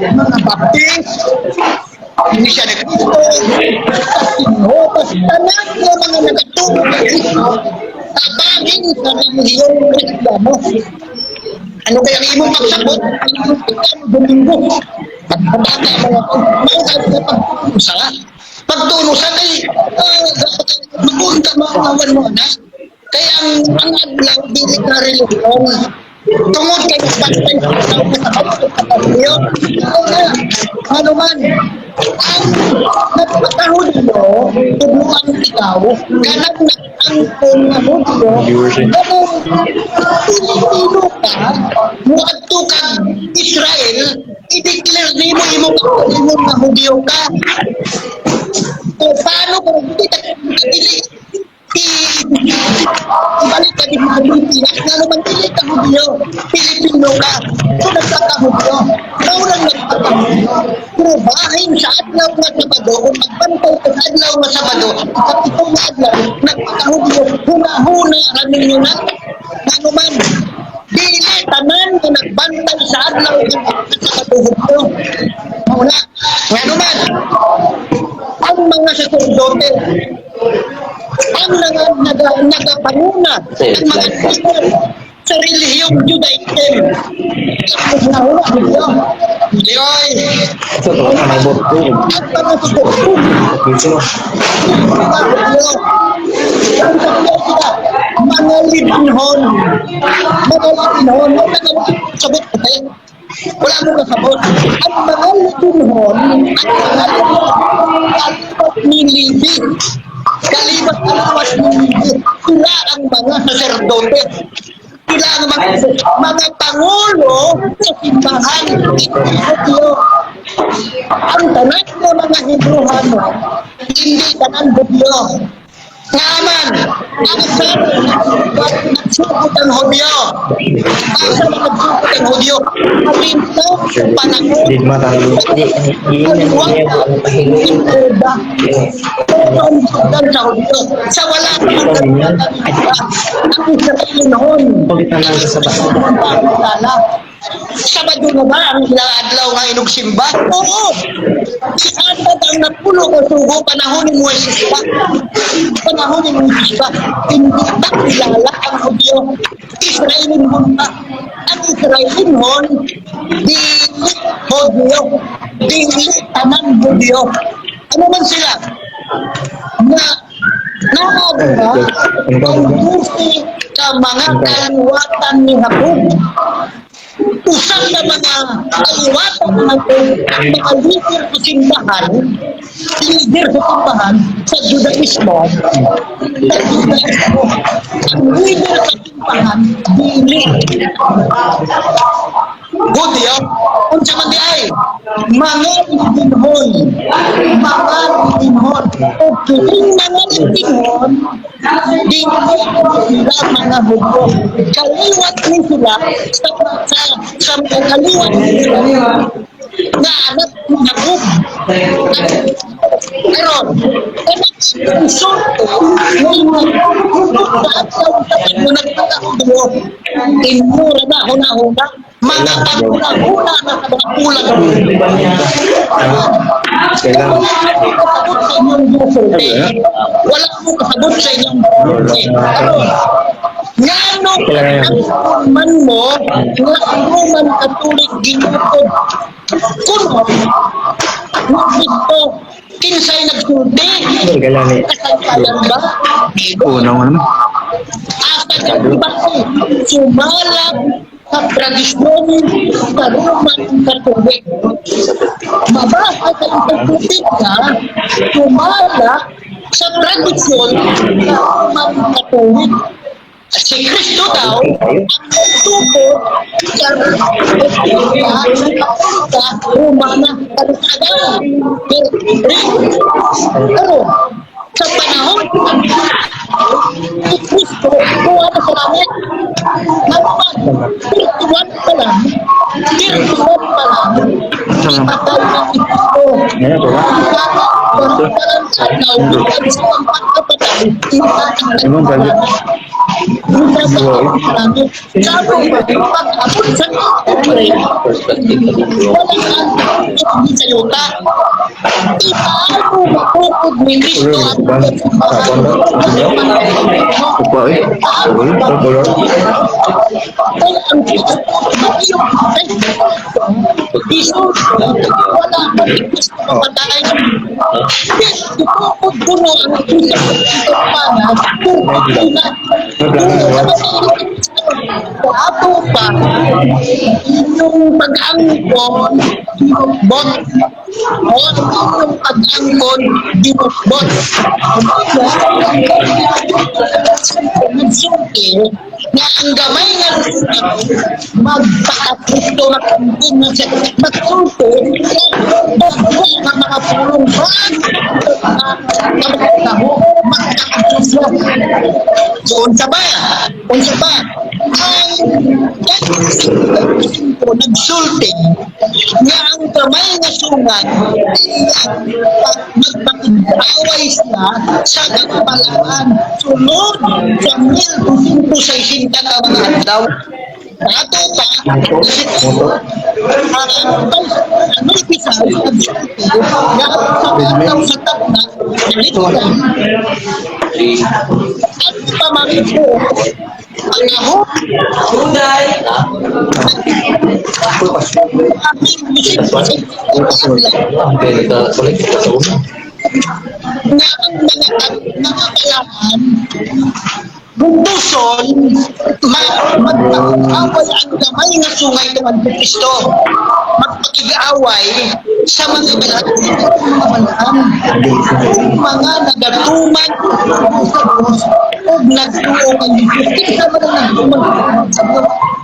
Speaker 2: mga Baptist, Iglesia de Cristo, Jehovah's, tanan ng mga nagatulog ng Kristo, tabagin sa relihiyong Kristiyano. Ano kaya ang imong pagsabot? Domingo. Pagpabata mga mahal na pagtunusa. Pagtunusa kay magunta mga awan mo na. Kaya ang adlaw dili ka relihiyon. Tungod kay nagbantay sa tao sa kapatid. Ano man, ang nagpatahod mo, tuluan ikaw, ganang nag-angkong na mo, ganang Pilipino ka, muadto ka Israel, i-declare ni mo imong na Hudyo ka. So, paano kung hindi ka ibalik ka din sa Pilipinas na naman hindi ka Hudyo, Pilipino ka. So, nagpatahudyo. Ikaw lang nagpatahudyo. Pero bahin sa adlaw nga Sabado, kung magbantay ka sa adlaw nga Sabado, sa pitong na adlaw, nagpatahudyo, huna-huna, ramin nyo na. Ano man, dili tanan nga nagbantay sa adlaw nga Sabado hudyo. Muna, ano man, ang mga sacerdote, ang nagapanguna, ang mga leader sa relihiyong Judaism. Ang nahula nito. Yoy! Ang mga sacerdote, mga libinhon, sabot ko tayo. Wala mo kasabot. Ang mga libinhon, kalipat ni Levi. Kalipat ni Levi. Sila ang mga sacerdote. Sila ang mga pangulo sa simbahan. Ang tanan mo mga Hebreano, hindi tanan Hudyo. Naman, ang sabi, nagsugod ang Hudyo. Asa na nagsugod ang Hudyo? Alinto, panahon, sa Hudyo. Sa wala ang Israel noon. Sabado na ba ang adlaw nga inugsimba? Oo! Si Adad ang napulo ko sugo panahon ni Moises pa. Panahon ni Moises pa. Hindi ba kilala ang Hudyo? Israelin hon pa. Ang Israelin hon, dili Hudyo. Dili taman Hudyo. Ano man sila? Nakagawa ang gusti sa mga kaliwatan ni Jacob. Usap na mga kaliwatan ng mga leader sa simbahan, sa Judaismo, ang leader sa simbahan, dili. Hudyo, kung sa mag-ay, mga libinhon, o kiling mga libinhon, dili sila mga Hudyo. Kaliwat ni sila sa kaliwat ni sila na anak ni Jacob. Pero, ang sorte, may nagpupunta sa usapan mo nagpatahudyo, inmura na, huna-huna, mga pagpula-huna na kabakulang. Kasabot sa inyong sorte. Wala mo kasabot sa inyong sorte. Nga no, ang man mo, nga Roman Catholic ginutod. Kuno, dito, kinsay nagsulti? Kasaysayan ba?
Speaker 3: Unang ano?
Speaker 2: Asa nagbasi, sumalap sa tradisyon sa Roman Catholic. Mabasa sa encyclopedia, sumalap sa tradisyon sa Roman Catholic. Si Kristo daw, ang nagtupot sa Katolika, Romana, Kalusagaw, pero sa panahon ni Kristo, kuha na sa langit. Naman, 31 pa lang, ipatay na si Kristo. Ato pa, yung pag-angkon, bot, o yung pag-angkon, binot-bot. Nagsulti na ang gamay nga magpakaputo, magpakaputo, magsulti, ang mga pulong so, unsa ba? Ang nagsulti nga ang kamay nga sungan magpag-away sila sa kakabalaan sunod sa 1260 ka mga adlaw. Ato pa, kasi ano isa nagsulti nga ang sa tapna at pamangin ko ang ako na ang mga kailangan bugtuson magpag-away ang gamay nga sungay ng Kristo magpag-away sa mga mga nagatuman o nagtuo kay Jesus sa mga nagtuman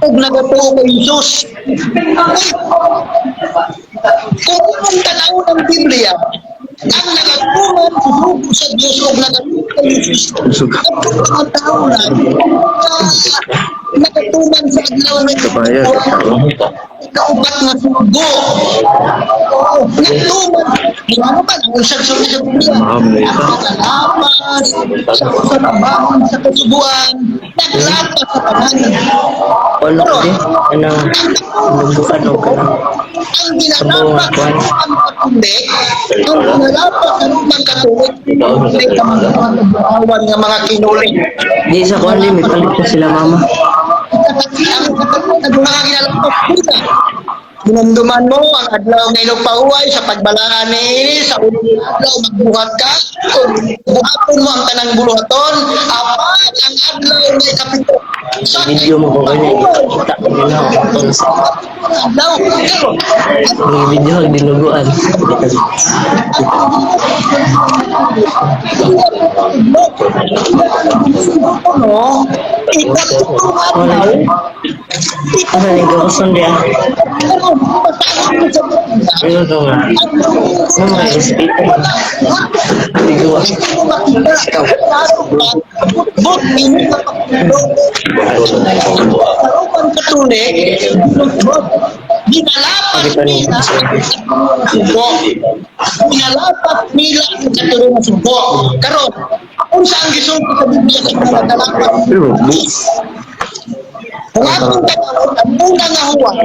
Speaker 2: o nagatuo kay Jesus kung ang tanaw ng Biblia ang nagatuman susuko sa Diyos o nagatuo kay Jesus ang mga tao na nagatuman sa adlaw na kaupat nga sugo nagtuman ano ba ang isang sugo sa Biblia ang naglapas sa trabaho sa kasubuan naglapas sa pangalan
Speaker 1: Ano kasi? Ano? Nagbukan o ka lang.
Speaker 2: ang ginalapas ang patuloy ang ginalapas ang pagkatuloy ay kamagawan ng mga kinuli
Speaker 1: Di sa kuwan din, may palit na sila mama.
Speaker 2: ang mga ginalapas sila Dinamduman mo ang adlaw nga inugpahuway sa pagbalaan ni sa unang adlaw magbuhat ka buhaton mo ang tanang buluhaton apat ang adlaw nga ikapito sa
Speaker 1: Video mo ko ganyan. Kita ko nila ako ito sa
Speaker 2: adlaw pero
Speaker 1: may video ang dinuguan.
Speaker 2: no ikatulong adlaw
Speaker 1: Ano yung gawin dia?
Speaker 2: pero pasagin mo sa Biblia
Speaker 1: Ano ito nga? Ano nga yung speaker? Digawa.
Speaker 2: Bot ini karupan katulik ginalapat nila subo ginalapat nila ang katulong ng subo karon kung saan gisulti sa Biblia sa mga nalapat kung akong tanawin ang unang nga huwag